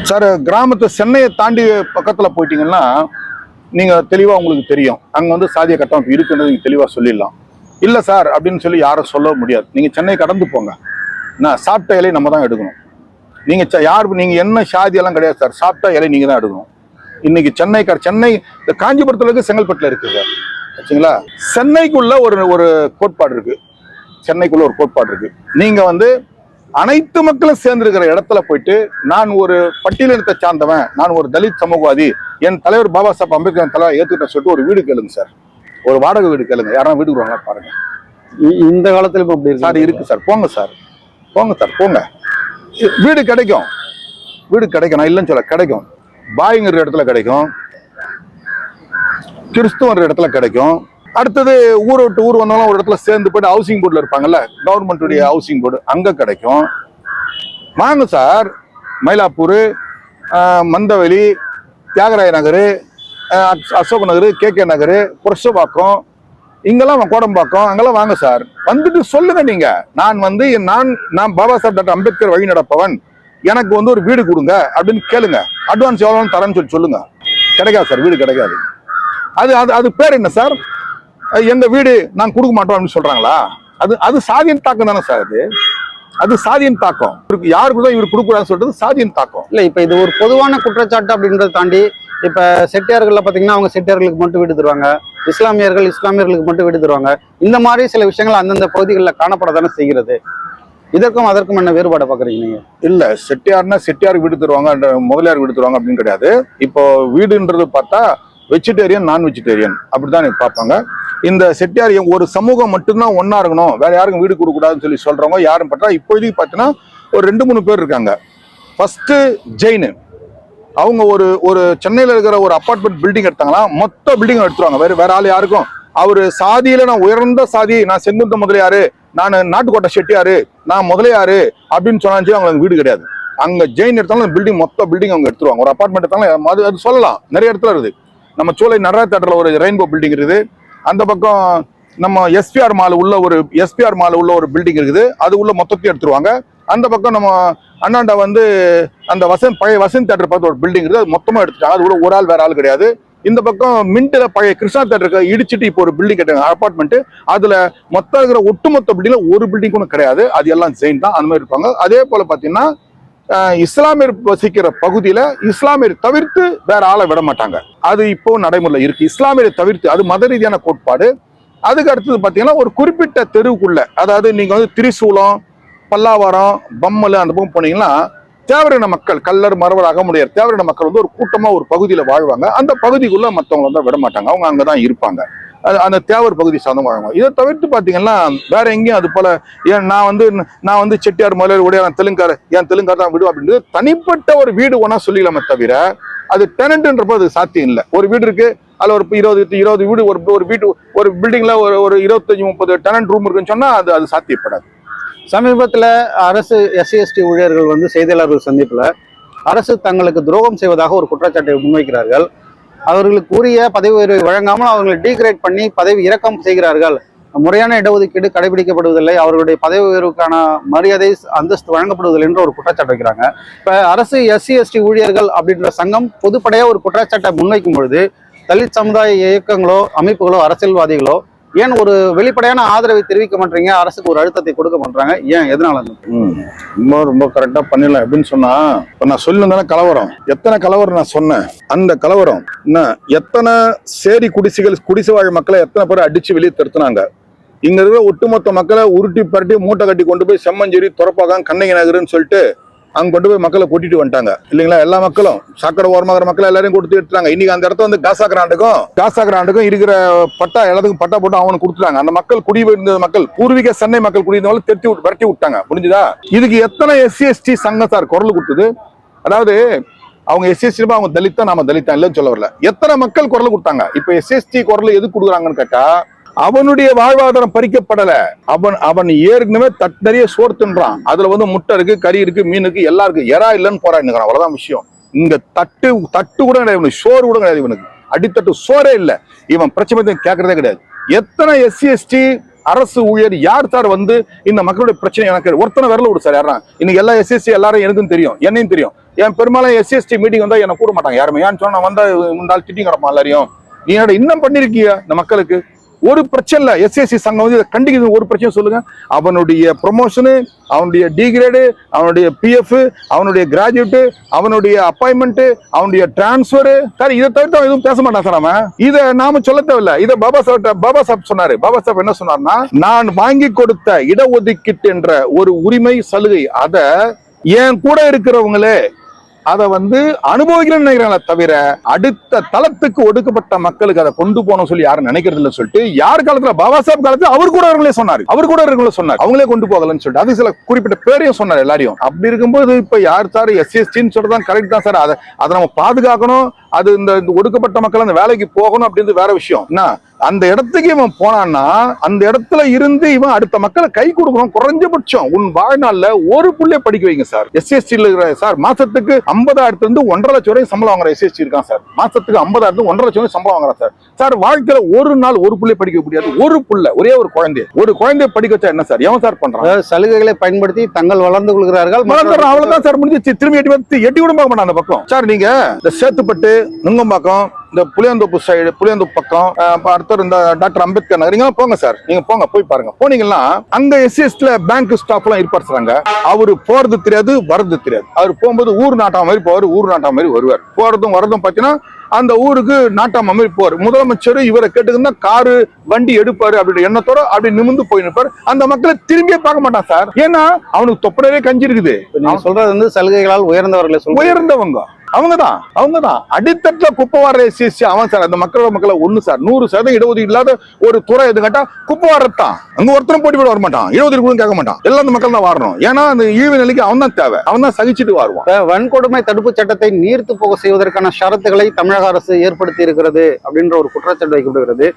சார், கிராமத்து சென்னையை தாண்டி பக்கத்துல போயிட்டீங்கன்னா நீங்க தெளிவா உங்களுக்கு தெரியும், அங்க சாதிய கட்டமைப்பு இருக்குன்னு நீங்க தெளிவா சொல்லிடலாம். இல்ல சார் அப்படின்னு சொல்லி யாரும் சொல்ல முடியாது. நீங்க சென்னை கடந்து போங்க, நான் சாப்பிட்ட இலை நம்ம தான் எடுக்கணும். நீங்க என்ன சாதியெல்லாம் கிடையாது சார், சாப்பிட்ட இலை நீங்க தான் எடுக்கணும். இன்னைக்கு சென்னை காஞ்சிபுரத்துல இருக்கு, செங்கல்பட்டுல இருக்கு சார், ஆச்சுங்களா? சென்னைக்குள்ள ஒரு கோட்பாடு இருக்கு. சென்னைக்குள்ள ஒரு கோட்பாடு இருக்கு. நீங்க அனைத்து மக்களும் சேர்ந்திருக்கிற இடத்துல போயிட்டு நான் ஒரு பட்டியலினத்தை சார்ந்தவன், நான் ஒரு தலித் சமூகவாதி, என் தலைவர் பாபா சாஹேப் அம்பேத்கர் தலைவர் ஏத்துக்கிட்ட சொல்லிட்டு ஒரு வீடு கேளுங்க சார், ஒரு வாடகை வீடு கேளுங்க, யாரும் வீடு கொடுவாங்களா பாருங்க. இந்த காலத்துல இப்ப அப்படி சார் இருக்கு சார், போங்க சார், போங்க சார், போங்க. வீடு கிடைக்கும், வீடு கிடைக்கும், நான் இல்லைன்னு சொல்ல, கிடைக்கும். பாய்ங்கிற இடத்துல கிடைக்கும், கிறிஸ்துவன்ற இடத்துல கிடைக்கும். அடுத்தது ஊரை விட்டு ஊர் வந்தாலும் ஒரு இடத்துல சேர்ந்து போயிட்டு ஹவுசிங் போர்டுல இருப்பாங்கல்ல, கவர்மெண்ட்டுடைய ஹவுசிங் போர்டு, அங்க கிடைக்கும். வாங்க சார், மயிலாப்பூர், மந்தவெளி, தியாகராய நகர், அசோக் நகர், கே நகர், புரஷவாக்கம், இங்கெல்லாம் கோடம்பாக்கம், அங்கெல்லாம் வாங்க சார், வந்துட்டு சொல்லுங்க. நீங்க நான் பாபா சாஹேப் டாக்டர் அம்பேத்கர் வழி நடப்பவன், எனக்கு ஒரு வீடு கொடுங்க அப்படின்னு கேளுங்க. அட்வான்ஸ் எவ்வளோன்னு தரேன்னு சொல்லுங்க. கிடைக்காது சார், வீடு கிடைக்காது. அது பேர் என்ன சார்? எங்க வீடு நான் கொடுக்க மாட்டோம் அப்படின்னு சொல்றாங்களா? அது சாதியின் தாக்கம் தானே சார். அது சாதியின் தாக்கம். யாருக்கு தான் இவர் கொடுக்கூடாதுன்னு சொல்றது சாதியின் தாக்கம். இல்ல, இப்ப இது ஒரு பொதுவான குற்றச்சாட்டு அப்படின்றத தாண்டி இப்ப செட்டியார்கள்ல பாத்தீங்கன்னா அவங்க செட்டியார்களுக்கு மட்டும் வீடு தருவாங்க, இஸ்லாமியர்களுக்கு மட்டும் வீடு தருவாங்க. இந்த மாதிரி சில விஷயங்கள் அந்தந்த பகுதிகளில் காணப்படத்தானே செய்கிறது. இதற்கும் அதற்கும் என்ன வேறுபாடு பாக்குறீங்க நீங்க? இல்ல, செட்டியார்னா செட்டியாருக்கு வீடு தருவாங்க, முதலியார் வீடு தருவாங்க அப்படின்னு கிடையாது. இப்போ வீடுன்றது பார்த்தா வெஜிடேரியன், நான் வெஜிடேரியன் அப்படிதான் பார்ப்பாங்க. இந்த செட்டியார் ஒரு சமூகம் மட்டும்தான் ஒன்னா இருக்கணும், வேற யாருக்கும் வீடு கொடுக்க கூடாதுன்னு சொல்லி சொல்றவங்க யாரும் பார்த்தா இப்போதைக்கு பார்த்தீங்கன்னா ஒரு 2-3 பேர் இருக்காங்க. ஃபர்ஸ்ட் ஜெயின் அவங்க ஒரு சென்னையில இருக்கிற ஒரு அபார்ட்மெண்ட் பில்டிங் எடுத்தாங்களா, மொத்த பில்டிங் எடுத்துருவாங்க. வேற ஆள் யாருக்கும் அவரு சாதியில நான் உயர்ந்த சாதி, நான் செங்குந்த முதலியாரு, நான் நாட்டுக்கோட்டை செட்டியாரு, நான் முதலியாரு அப்படின்னு சொன்னாச்சு அவங்களுக்கு வீடு கிடையாது. அங்க ஜெயின் எடுத்தாலும் பில்டிங் மொத்த பில்டிங் அவங்க எடுத்துருவாங்க. ஒரு அபார்ட்மெண்ட் எடுத்தாலும் அது சொல்லலாம், நிறைய இடத்துல இருக்குது. நம்ம சோலை நடரா தேட்டர்ல ஒரு ரெயின்போ பில்டிங் இருக்குது. அந்த பக்கம் நம்ம எஸ்பிஆர் மால் உள்ள ஒரு பில்டிங் இருக்குது, அது உள்ள மொத்தத்தையும் எடுத்துருவாங்க. அந்த பக்கம் நம்ம அண்ணாண்ட வந்து அந்த பழைய வசந்த் தேட்டர் பார்த்து ஒரு பில்டிங் இருக்குது, அது மொத்தமா எடுத்துட்டாங்க. அது கூட ஒரு ஆள் வேற ஆள் கிடையாது. இந்த பக்கம் மின்ட்ல பழைய கிருஷ்ணா தேட்டருக்கு இடிச்சிட்டு இப்போ ஒரு பில்டிங் கட்டாங்க அபார்ட்மெண்ட். அதுல மொத்தம் இருக்கிற ஒட்டுமொத்த பில்டிங்ல ஒரு பில்டிங் கூட கிடையாது, அது எல்லாம் ஜெயின் தான். அந்த மாதிரி இருப்பாங்க. அதே போல பாத்தீங்கன்னா இஸ்லாமியர் வசிக்கிற பகுதியில இஸ்லாமியர் தவிர்த்து வேற ஆளை விட மாட்டாங்க. அது இப்போ நடைமுறையில் இருக்கு. இஸ்லாமியரை தவிர்த்து, அது மத ரீதியான கோட்பாடு. அதுக்கு அடுத்தது பாத்தீங்கன்னா ஒரு குறிப்பிட்ட தெருவுக்குள்ள, அதாவது நீங்க வந்து திரிசூலம், பல்லாவரம், பம்மல் அந்த பக்கம் போனீங்கன்னா தேவரின மக்கள், கல்லர், மரவர், அகமுடையர் தேவரின மக்கள் வந்து ஒரு கூட்டமா ஒரு பகுதியில வாழ்வாங்க. அந்த பகுதிக்குள்ள மற்றவங்க வந்து விட மாட்டாங்க, அவங்க அங்கதான் இருப்பாங்க. அந்த தேவர் பகுதி சார்ந்த வாழ்வாங்க. இதை தவிர்த்து பாத்தீங்கன்னா வேற எங்கேயும் அது போல நான் வந்து செட்டியார், முதலியார், உடையார், தெலுங்கார், என் தெலுங்கார் தான் விடுவோம் அப்படின்றது தனிப்பட்ட ஒரு வீடு ஒன்னா சொல்லிக்கலாமே தவிர அது டெனன்ட்ன்றப்போ அது சாத்தியம் இல்லை. ஒரு வீடு இருக்கு, அதுல ஒரு 20 வீடு, ஒரு வீட்டு ஒரு பில்டிங்ல ஒரு 25-30 டெனன்ட் ரூம் இருக்குன்னு சொன்னா அது சாத்தியப்படாது. சமீபத்தில் அரசு எஸ்சி/எஸ்டி ஊழியர்கள் வந்து செய்தியாளர்கள் சந்திப்பில் அரசு தங்களுக்கு துரோகம் செய்வதாக ஒரு குற்றச்சாட்டை முன்வைக்கிறார்கள். அவர்களுக்கு உரிய பதவி உயர்வை வழங்காமல் அவர்களை டீக்ரேட் பண்ணி பதவி இறக்கம் செய்கிறார்கள். முறையான இடஒதுக்கீடு கடைபிடிக்கப்படுவதில்லை, அவர்களுடைய பதவி உயர்வுக்கான மரியாதை அந்தஸ்து வழங்கப்படுவதில்லை என்ற ஒரு குற்றச்சாட்டு வைக்கிறாங்க. இப்போ அரசு எஸ்சி/எஸ்டி ஊழியர்கள் அப்படின்ற சங்கம் பொதுப்படையாக ஒரு குற்றச்சாட்டை முன்வைக்கும் பொழுது தலித் சமுதாய இயக்கங்களோ அமைப்புகளோ அரசியல்வாதிகளோ ஏன் ஒரு வெளிப்படையான ஆதரவை தெரிவிக்க மாட்டீங்க, அரசுக்கு ஒரு அழுத்தத்தை கொடுக்க மாட்டாங்க, ஏன், எதனால? ரொம்ப கரெக்டா பண்ணிடலாம். எப்படின்னு சொன்னா, இப்ப நான் சொல்லிருந்தேன்னா கலவரம், எத்தனை கலவரம் நான் சொன்னேன். அந்த கலவரம் என்ன, எத்தனை சேரி குடிசை வாழ் மக்களை எத்தனை பேரை அடிச்சு வெளியே தடுத்துனாங்க. இங்க இருக்கிற ஒட்டுமொத்த மக்களை உருட்டி பரட்டி மூட்டை கட்டி கொண்டு போய் செம்மஞ்சேரி, துறப்பாக்கம், கண்ணகி நகர்னு சொல்லிட்டு அங்க கொண்டு போய் மக்களை கூட்டிட்டு வந்துட்டாங்க இல்லைங்களா. எல்லா மக்களும் சாக்கடை ஓரமாகிற மக்களை எல்லாரையும் கொடுத்து எடுத்துட்டாங்க. இன்னைக்கு அந்த இடத்த வந்து காசாகிராண்டுக்கும் இருக்கிற பட்டா எல்லாத்துக்கும் பட்டா போட்டு அவனுக்கு கொடுத்துட்டாங்க. அந்த மக்கள் குடியிருந்த மக்கள், பூர்வீக சென்னை மக்கள் குடியிருந்தவங்க விரட்டி விட்டாங்க. புரிஞ்சுதா? இதுக்கு எத்தனை எஸ்சி/எஸ்டி சங்கம் சார் குரல் கொடுத்தது? அதாவது அவங்க எஸ்சி/எஸ்டி அவங்க தலித்தா, நாம தலித்தா இல்லைன்னு சொல்ல வரல. எத்தனை மக்கள் குரல் கொடுத்தாங்க? இப்ப எஸ்சி/எஸ்டி குரல் எது கொடுக்குறாங்கன்னு கேட்டா, அவனுடைய வாழ்வாதாரம் பறிக்கப்படல. அவன் ஏற்கனவே நிறைய சோறு தின்றான். அதுல வந்து முட்டை இருக்கு, கறி இருக்கு, மீன் இருக்கு, எல்லாம் இருக்கு. எறா இல்லைன்னு போராடினுக்கிறான். அவ்வளவுதான் விஷயம். இங்க தட்டு கூட கிடையாது, சோறு கூட கிடையாது. இவனுக்கு அடித்தட்டு சோறே இல்லை. இவன் பிரச்சனை கேட்கறதே கிடையாது. எத்தனை எஸ்சி/எஸ்டி அரசு ஊழியர் யார் சார் வந்து இந்த மக்களுடைய பிரச்சனை எனக்கு ஒருத்தனை விரல விடு சார். யாரா இன்னைக்கு எல்லா எஸ்சி/எஸ்டி எல்லாரும் எனக்கும் தெரியும், என்னையும் தெரியும். என் பெரும்பாலும் எஸ்சி/எஸ்டி மீட்டிங் வந்தா என்ன கூட மாட்டாங்க யாருமே. ஏன்னு சொன்னா நான் வந்தா முன்னாள் திட்டி கிடப்பான் எல்லாரையும். நீ என்னோட இன்னும் பண்ணிருக்கிய இந்த மக்களுக்கு ஒரு பிரச்சனை இல்ல. எஸ்சி/எஸ்டி சங்கம் வந்து கண்டிக்கிறது ஒரு பிரச்சனை சொல்லுங்க. அவனுடைய ப்ரொமோஷனு, அவனுடைய டிகிரேடு, அவனுடைய பிஎஃப், அவனுடைய கிராஜுவேட், அவனுடைய அப்பாயின்மெண்ட், அவனுடைய டிரான்ஸ்பர் சார், இதை தவிர்த்து அவன் எதுவும் பேச மாட்டான் சார். அவன் இதை நாம சொல்ல தேவையில்ல. இதை பாபா சாஹிப் சொன்னாரு. பாபா சாஹிப் என்ன சொன்னார்னா, நான் வாங்கி கொடுத்த இடஒதுக்கீட்டு என்ற ஒரு உரிமை சலுகை, அத என் கூட இருக்கிறவங்களே அதை வந்து அனுபவிக்கிறேன்னு நினைக்கிறாங்களே தவிர அடுத்த தளத்துக்கு ஒடுக்கப்பட்ட மக்களுக்கு அதை கொண்டு போகணும் சொல்லி யாரும் நினைக்கிறது இல்லைன்னு சொல்லிட்டு, யார் காலத்துல பாபா சாஹிப் காலத்துல அவர் கூட சொன்னார், அவங்களே கொண்டு போகலன்னு சொல்லிட்டு அது சில குறிப்பிட்ட பேரையும் சொன்னார் எல்லாரையும். அப்படி இருக்கும்போது இப்ப யார் சார் எஸ்சி/எஸ்டின்னு சொல்றதுதான் கரெக்ட் தான் சார். அதை நம்ம பாதுகாக்கணும். அது இந்த ஒடுக்கப்பட்ட மக்கள் அந்த வேலைக்கு போகணும் அப்படின்றது வேற விஷயம். என்ன, அந்த இடத்துக்கு இவன் போனான்னா அந்த இடத்துல இருந்து இவன் அடுத்த மக்களை கை கொடுக்கணும். குறைஞ்சபட்சம் உன் வாழ்நாள்ல ஒரு புள்ளைய படிக்க வைங்க சார். எஸ்சி/எஸ்டி சார் மாசத்துக்கு 50,000 இருந்து 1.5 லட்சம் வரைக்கும் சம்பளம் வாங்குற எஸ்சி/எஸ்டி இருக்கான் சார். மாசத்துக்கு 50,000 இருந்து 1.5 லட்சம் வரைக்கும் சம்பளம் வாங்குறான் சார். சார் வாழ்க்கையில ஒரு நாள் ஒரு புள்ளைய படிக்க முடியாது. ஒரு புள்ள, ஒரே ஒரு குழந்தைய படிக்க வச்சா என்ன சார் எவன் சார் பண்றான்? சலுகைகளை பயன்படுத்தி தங்கள் வளர்ந்து கொள்கிறார்கள். அவ்வளவுதான் சார், முடிஞ்சிச்சு. திரும்பி எட்டி கூட பார்க்க மாட்டான் அந்த பக்கம். சார் நீங்க இந்த சேத்துப்பட்டு, நுங்கம்பாக்கம், இந்த புளியந்தோப்பு சைடு, புளியந்தோப்பு பக்கம், அடுத்தது இந்த டாக்டர் அம்பேத்கர் நகர், நீங்க போங்க சார். நீங்க போங்க, போய் பாருங்க. போனீங்கன்னா அங்க எஸ்சிஎஸ்டில பேங்க் ஸ்டாஃப் எல்லாம் இருப்பார் சார். அங்க அவரு போறது தெரியாது, வர்றது தெரியாது. அவர் போகும்போது ஊர் நாட்டாம மாதிரி போவாரு, ஊர் நாட்டாம மாதிரி வருவார். போறதும் வரதும் பாத்தீங்கன்னா அந்த ஊருக்கு நாட்டாம மாதிரி போவார். முதலமைச்சர் இவரை கேட்டுக்கிட்டா காரு வண்டி எடுப்பாரு அப்படின்ற எண்ணத்தோட அப்படி நிமிந்து போய் நிற்பாரு. அந்த மக்களை திரும்பியே பார்க்க மாட்டான் சார். ஏன்னா அவனுக்கு தொப்பரவே கஞ்சி இருக்குது. நீங்க சொல்றது வந்து சலுகைகளால் உயர்ந்தவர்களை, உயர்ந்தவங்க அவங்கதான் அடித்தட்டுல குப்பை வார எஸ்சி அவன் சார். அந்த மக்களை ஒண்ணு சார் 100% இடஒதுக்கீடு இல்லாத ஒரு துறை எது கேட்டா குப்பை வாரத்தான். அங்க ஒருத்தரும் போட்டி போட வர மாட்டான், இடஒதுக்கீடு கூட கேட்க மாட்டான். எல்லாம் அந்த மக்கள் தான் வாரணும். ஏன்னா அந்த ஈவு நிலைக்கு அவன் தான் தேவை, அவன் தான் சகிச்சுட்டு வருவான். வன்கொடுமை தடுப்பு சட்டத்தை நீர்த்து போக செய்வதற்கான ஷரத்துகளை தமிழக அரசு ஏற்படுத்தி இருக்கிறது அப்படின்ற ஒரு குற்றச்சாட்டு வைக்கப்படுகிறது.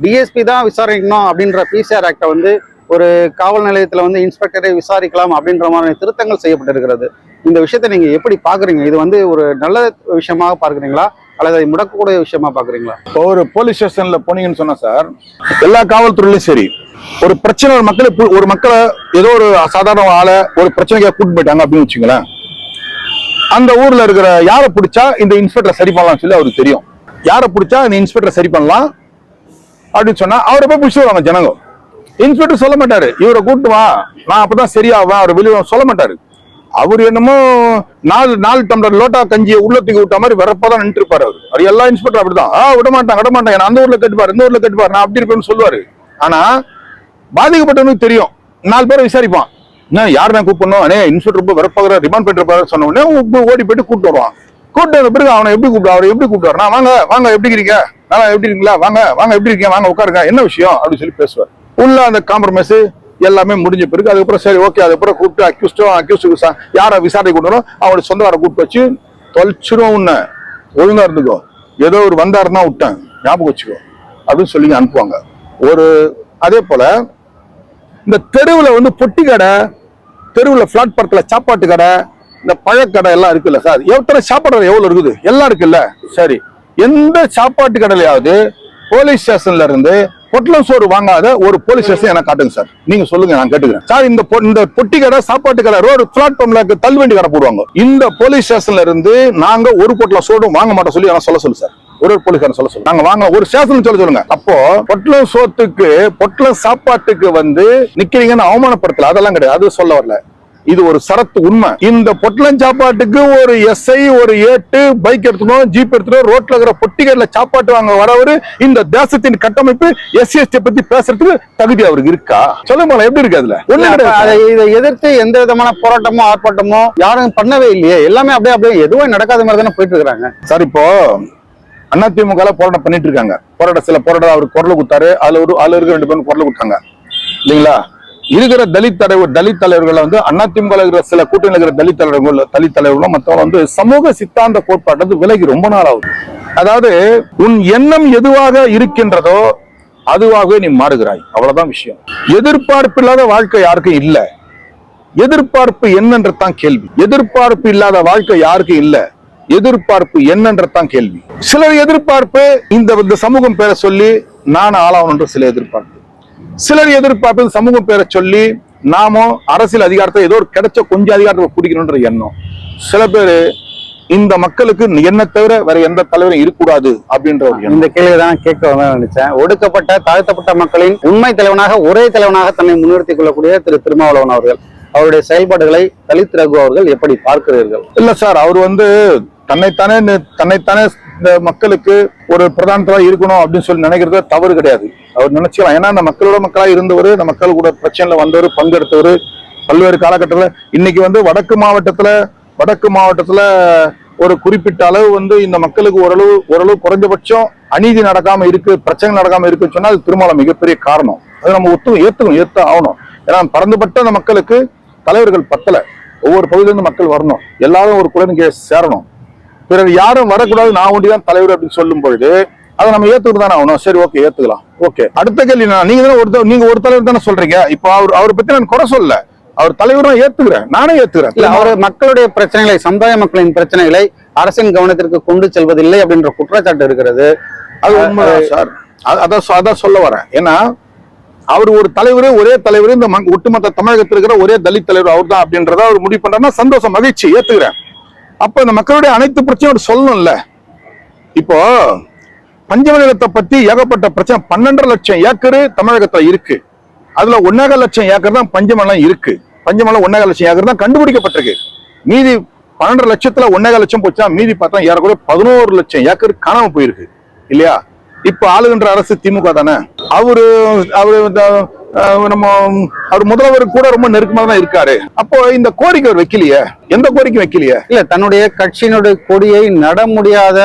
டிஎஸ்பி தான் விசாரிக்கணும் அப்படின்ற பிசிஆர் ஆக்டை வந்து ஒரு காவல் நிலையத்துல வந்து இன்ஸ்பெக்டரை விசாரிக்கலாம் அப்படின்ற மாதிரி திருத்தங்கள் செய்யப்பட்டிருக்கிறது. இந்த விஷயத்தை நீங்க எப்படி பாக்குறீங்க? இது வந்து ஒரு நல்ல விஷயமாக பார்க்குறீங்களா அல்லது அதை முடக்கக்கூடிய விஷயமா பாக்குறீங்களா? இப்போ ஒரு போலீஸ் ஸ்டேஷன்ல போனீங்கன்னு சொன்னா சார், எல்லா காவல்துறையிலும் சரி, ஒரு பிரச்சனை ஒரு மக்களை ஏதோ ஒரு சாதாரண ஆளை ஒரு பிரச்சனைக்காக கூட்டு போயிட்டாங்க அப்படின்னு வச்சுங்களேன், அந்த ஊர்ல இருக்கிற யாரை பிடிச்சா இந்த இன்ஸ்பெக்டரை சரி பண்ணலாம்னு சொல்லி அவருக்கு தெரியும். யாரை பிடிச்சா இந்த இன்ஸ்பெக்டரை சரி பண்ணலாம் அப்படின்னு சொன்னா அவரை போய் பிடிச்சி வருவாங்க ஜனங்க. இன்ஸ்பெக்டர் சொல்ல மாட்டாரு இவரை கூட்டு வா நான் அப்பதான் சரியாவேன், அவர் வெளியே சொல்ல மாட்டாரு. அவர் என்னமோ நாலு டம்ளர் லோட்டா கஞ்சியை உள்ளத்துக்கு விட்ட மாதிரி வரப்பதான் நின்று இருப்பாரு. அவர் எல்லா இன்ஸ்பெக்டர் அப்படிதான். விட மாட்டாங்க அந்த ஊர்ல கட்டுப்பாரு, இந்த ஊர்ல கட்டுப்பாரு, நான் அப்படி இருப்பேன்னு சொல்லுவாரு. ஆனா பாதிக்கப்பட்டவனுக்கு தெரியும், 4 பேரை விசாரிப்பான். யார் நான் கூப்பிடணும், இன்ஸ்பெக்டர் ரொம்ப வரப்பாக்குற ரிமாண்ட் பண்ணிட்டு சொன்ன உடனே ஓடி போயிட்டு கூப்பிட்டு வருவான். கூப்பிட்டு வந்த பிறகு அவனை எப்படி கூப்பிடுவார், நான் வாங்க எப்படி இருக்கீங்க, நல்லா எப்படி இருக்கீங்களா, வாங்க எப்படி இருக்கீங்க, வாங்க உட்காருங்க, என்ன விஷயம் அப்படின்னு சொல்லி பேசுவார். உள்ள அந்த காம்ப்ரமைஸ் எல்லாமே முடிஞ்ச பிறகு அதுக்கப்புறம் சரி ஓகே, அதுக்கப்புறம் கூப்பிட்டு அக்யூஸ்டு யாரை விசாரணை கொண்டு வரும் அவனோட சொந்தக்காரை கூப்பிட்டு வச்சு தொலைச்சிரும், உன்னை ஒழுங்கா இருந்துக்கோ, ஏதோ ஒரு வந்தாருன்னா விட்டேன் ஞாபகம் வச்சுக்கோ அப்படின்னு சொல்லி அனுப்புவாங்க. அதே போல இந்த தெருவுல வந்து பொட்டி கடை, தெருவுல பிளாட்பாரத்துல சாப்பாட்டு கடை, இந்த பழக்கடை எல்லாம் இருக்குல்ல சார், எத்தனை சாப்பாடு எவ்வளவு இருக்குது, எல்லாம் இருக்குல்ல. சரி, எந்த சாப்பாட்டு கடையிலாவது போலீஸ் ஸ்டேஷன்ல இருந்து பொட்டலம் சோறு வாங்காத ஒரு போலீஸ் ஸ்டேஷன் எனக்கு காட்டுங்க சார், நீங்க சொல்லுங்க, நான் கேட்டுக்கிறேன் சார். இந்த பொட்டி கடை சாப்பாட்டு கடை ரோடு பிளாட்ஃபார்ம்ல தள்ளுவண்டி கடை போடுவாங்க. இந்த போலீஸ் ஸ்டேஷன்ல இருந்து நாங்க ஒரு பொட்டலம் சோறு வாங்க மாட்டோம் சொல்லி சொல்லு சார், ஒரு போலீஸ்காரன் சொல்ல நாங்க வாங்க ஒரு ஸ்டேஷன் சொல்லுங்க. அப்போ பொட்டலம் சோத்துக்கு பொட்டலம் சாப்பாட்டுக்கு வந்து நிக்கிறீங்கன்னு அவமானப்படுத்தல, அதெல்லாம் கிடையாது, அது சொல்ல வரல. இது ஒரு சரத்து உண்மை. இந்த பொட்டலம் சாப்பாட்டுக்கு ஒரு எஸ்ஐ ஒரு ஏட்டு பைக் எடுத்துக்கணும், ஜீப் எடுத்துக்கணும், ரோட்ல இருக்கிற பொட்டிகள்ல சாப்பாட்டு வாங்க வரவரு இந்த தேசத்தின் கட்டமைப்பு SC/ST பத்தி பேசுறதுக்கு தகுதி அவருக்கு இருக்கா? சொல்லுங்க, எப்படி இருக்கு? அதுல இதை எதிர்த்து எந்த விதமான போராட்டமோ ஆர்ப்பாட்டமோ யாரும் பண்ணவே இல்லையே, எல்லாமே அப்படியே எதுவும் நடக்காத மாதிரி தானே போயிட்டு இருக்காங்க சார். இப்போ அதிமுக போராட்டம் பண்ணிட்டு இருக்காங்க. சில போராட்டம் அவர் குரல் கொடுத்தாரு, அதுல இருக்க 2 பேரும் குரல் கொடுத்தாங்க இல்லைங்களா? இருக்கிற தலித் தலைவர்கள் வந்து அதிமுக இருக்கிற சில கூட்டணியில் இருக்கிற தலித் தலைவர்களும் மற்றவங்க வந்து சமூக சித்தாந்த கோட்பாட்டு விலகி ரொம்ப நாள் ஆகுது. அதாவது உன் எண்ணம் எதுவாக இருக்கின்றதோ அதுவாகவே நீ மாறுகிறாய், அவ்வளவுதான் விஷயம். எதிர்பார்ப்பு இல்லாத வாழ்க்கை யாருக்கும் இல்ல. எதிர்பார்ப்பு என்னன்றதான் கேள்வி. எதிர்பார்ப்பு இல்லாத வாழ்க்கை யாருக்கும் இல்ல. எதிர்பார்ப்பு என்னன்றதான் கேள்வி. சிலர் எதிர்பார்ப்பு இந்த சமூகம் பேரை சொல்லி நான் ஆளாவணும், சில எதிர்பார்ப்பு. சிலர் எதிர்பார்ப்பு சமூகம் பேரை சொல்லி நாமும் அரசியல் அதிகாரத்தை ஏதோ ஒரு கிடைச்ச கொஞ்சம் அதிகாரத்தை பிடிக்கணும்ன்ற எண்ணம். சில பேரு இந்த மக்களுக்கு என்ன தவிர வேற எந்த தலைவரும் இருக்கக்கூடாது அப்படின்ற ஒரு எண்ணம். இந்த கேள்விதான் கேட்க நினைச்சேன். ஒடுக்கப்பட்ட தாழ்த்தப்பட்ட மக்களின் உண்மை தலைவனாக ஒரே தலைவனாக தன்னை முன்னிறுத்திக் கொள்ளக்கூடிய திரு திருமாவளவன் அவர்கள், அவருடைய செயல்பாடுகளை தலித் ரகு அவர்கள் எப்படி பார்க்கிறீர்கள்? இல்ல சார், அவர் வந்து தன்னைத்தானே இந்த மக்களுக்கு ஒரு பிரதானத்தா இருக்கணும் அப்படின்னு சொல்லி நினைக்கிறது தவறு கிடையாது. அவர் நினைச்சுக்கலாம். ஏன்னா அந்த மக்களோட மக்களா இருந்தவர், இந்த மக்கள் கூட பிரச்சனைல வந்தவர், பங்கெடுத்தவர் பல்வேறு காலகட்டத்தில். இன்னைக்கு வந்து வடக்கு மாவட்டத்துல ஒரு குறிப்பிட்ட அளவு வந்து இந்த மக்களுக்கு ஓரளவு குறைஞ்சபட்சம் அநீதி நடக்காம இருக்கு, பிரச்சனை நடக்காம இருக்குன்னு சொன்னா அது திருமாவளவன் மிகப்பெரிய காரணம். அதை நம்ம ஏத்த ஆகணும். ஏன்னா பறந்துபட்ட அந்த மக்களுக்கு தலைவர்கள் பத்தல. ஒவ்வொரு பகுதியிலிருந்து மக்கள் வரணும், எல்லாரும் ஒரு குழந்தை சேரணும். பிறகு யாரும் வரக்கூடாது, நான் ஒண்டிதான் தலைவர் அப்படின்னு சொல்லும் பொழுது அதை நம்ம ஏத்துக்கிட்டு தானே ஆகணும். சரி ஓகே, ஏத்துக்கலாம். ஓகே, அடுத்த கேள்வி, நீங்க ஒரு தலைவர் தானே சொல்றீங்க. இப்போ அவரை பத்தி நான் குறை சொல்ல, அவர் தலைவரும் ஏத்துக்கிறேன், நானே ஏத்துக்கிறேன். அவர் மக்களுடைய பிரச்சனைகளை, சமுதாய மக்களின் பிரச்சனைகளை அரசின் கவனத்திற்கு கொண்டு செல்வதில்லை அப்படின்ற குற்றச்சாட்டு இருக்கிறது. அது உண்மை சார், அதான் சொல்ல வரேன். ஏன்னா அவர் ஒரு தலைவர், ஒரே தலைவர், இந்த ஒட்டுமொத்த தமிழகத்தில் இருக்கிற ஒரே தலித் தலைவர் அவர் தான் அப்படின்றத அவர் முடிவு பண்றாருன்னா சந்தோஷம், மகிழ்ச்சி, ஏத்துக்கிறேன். அப்ப இந்த மக்களுடைய அனைத்து பிரச்சனையும் சொல்லணும்ல. இப்போ பஞ்சமநிலத்தை பத்தி ஏகப்பட்ட பிரச்சனை. 12.5 லட்சம் ஏக்கர் தமிழகத்துல இருக்கு. அதுல 1.25 லட்சம் ஏக்கர் தான் பஞ்சமலம் இருக்கு. பஞ்சமலம் 1.25 லட்சம் ஏக்கர் தான் கண்டுபிடிக்கப்பட்டிருக்கு. மீதி 12 லட்சத்துல 1.25 லட்சம் போச்சா, மீதி பார்த்தா ஏறக்குறைய 11 லட்சம் ஏக்கர் காணாம போயிருக்கு இல்லையா? இப்ப ஆளுகின்ற அரசு திமுக தானே. அவரு நம்ம அவர் முதல்வர் கூட ரொம்ப நெருக்கமா தான் இருக்காரு. அப்போ இந்த கோரிக்கை அவர் வைக்கலையே, எந்த கோரிக்கை வைக்கலையே. இல்ல, தன்னுடைய கட்சியினுடைய கொடியை நட முடியாத,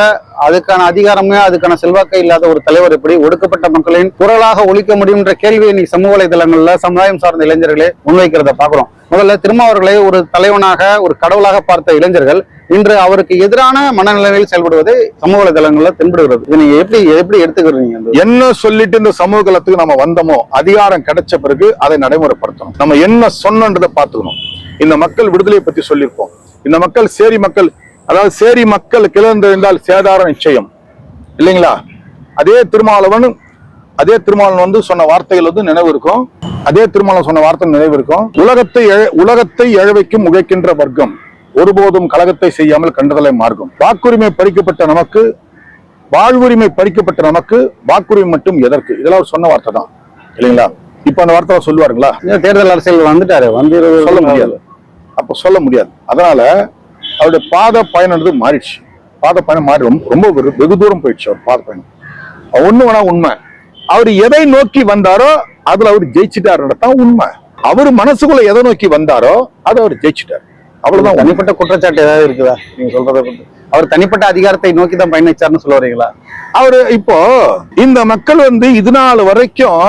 அதுக்கான அதிகாரமே அதுக்கான செல்வாக்கை இல்லாத ஒரு தலைவர் எப்படி ஒடுக்கப்பட்ட மக்களின் குரலாக ஒலிக்க முடியும்ன்ற கேள்வியை இன்னைக்கு சமூக வலைதளங்கள்ல சமுதாயம் சார்ந்த இளைஞர்களே முன்வைக்கிறத பாக்குறோம். முதல்ல திருமாவர்களை ஒரு தலைவனாக, ஒரு கடவுளாக பார்த்த இளைஞர்கள் இன்று அவருக்கு எதிரான மனநிலையில் செயல்படுவது சமூக வலைதளங்கள்ல தென்படுகிறது. இதை நீங்க எப்படி எடுத்துக்கிறீங்க? என்ன சொல்லிட்டு இந்த சமூக களத்துக்கு நம்ம வந்தோமோ, அதிகாரம் கிடைச்ச பிறகு அதை நடைமுறைப்படுத்தணும். நம்ம என்ன சொன்னன்றதை பார்த்துக்கணும். இந்த மக்கள் விடுதலையை பத்தி சொல்லியிருப்போம். இந்த மக்கள் சேரி மக்கள், அதாவது சேரி மக்கள் கிளர்ந்தெழுந்தால் சேதாரம் நிச்சயம் இல்லைங்களா? அதே திருமாவளவன் வந்து சொன்ன வார்த்தைகள் வந்து நினைவு இருக்கும். அதே திருமாவளவன் சொன்ன வார்த்தை நினைவு இருக்கும். உலகத்தை எழவைக்கும் உழைக்கின்ற வர்க்கம் ஒருபோதும் கலகத்தை செய்யாமல் கண்டதலை மார்க்கம். வாக்குரிமை பறிக்கப்பட்ட நமக்கு, வாழ்வுரிமை பறிக்கப்பட்ட நமக்கு வாக்குரிமை மட்டும் எதற்கு? இதெல்லாம் அவர் சொன்ன வார்த்தை தான் இல்லைங்களா? இப்ப அந்த வார்த்தை சொல்லுவாருங்களா? தேர்தல் அரசியல் வந்துட்டாரு, சொல்ல முடியாது. அப்ப சொல்ல முடியாது. அதனால அவருடைய பாத பயணம் மாறிடுச்சு. பாத பயணம் மாறி ரொம்ப வெகு தூரம் போயிடுச்சு. அவர் பாத பயணம் ஒண்ணு வேணா உண்மை. அவர் எதை நோக்கி வந்தாரோ அதுல அவர் ஜெயிச்சுட்டாருன்றதான் உண்மை. அவர் மனசுக்குள்ள எதை நோக்கி வந்தாரோ அதை அவர் ஜெயிச்சுட்டார். அவ்வளவுதான். தனிப்பட்ட குற்றச்சாட்டு ஏதாவது இருக்குதா நீங்க சொல்றத? அவர் தனிப்பட்ட அதிகாரத்தை நோக்கி தான் பயணிச்சார்னு சொல்ல வரீங்களா? அவரு இப்போ இந்த மக்கள் வந்து இது நாள் வரைக்கும்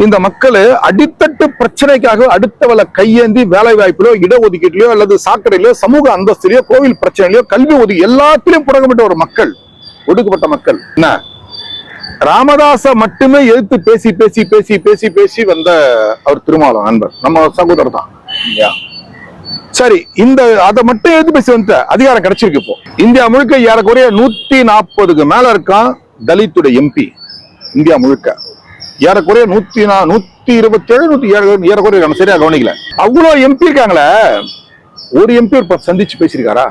இந்த மக்கள் அடித்தட்டு பிரச்சனைக்காக அடுத்தவளை கையேந்தி வேலை வாய்ப்பிலோ, இடஒதுக்கீட்டிலோ, அல்லது சாக்கடையிலோ, சமூக அந்தஸ்திலையோ, கோவில் பிரச்சனையிலோ, கல்வி ஒதுக்கி எல்லாத்திலும் புறக்கப்பட்ட ஒரு மக்கள், ஒடுக்கப்பட்ட மக்கள். என்ன ராமதாச மட்டுமே எதிர்த்து பேசி பேசி பேசி பேசி பேசி வந்த அவர் திருமாவளவன் நண்பர், நம்ம சகோதரர் தான். சரி, இந்த அதை மட்டும் எடுத்து பேசி வந்து அதிகாரம் கிடைச்சிருக்கு. இப்போ இந்தியா முழுக்க ஏறக்குறைய 140க்கு மேல இருக்கான் தலித்துடைய எம்பி. இந்தியா முழுக்க ஏறக்குறைய 127 ஏறக்குறைய சரியா கவனிக்கல. அவ்வளவு எம்பி இருக்காங்களே, ஒரு எம்பி சந்திச்சு பேசியிருக்காரா?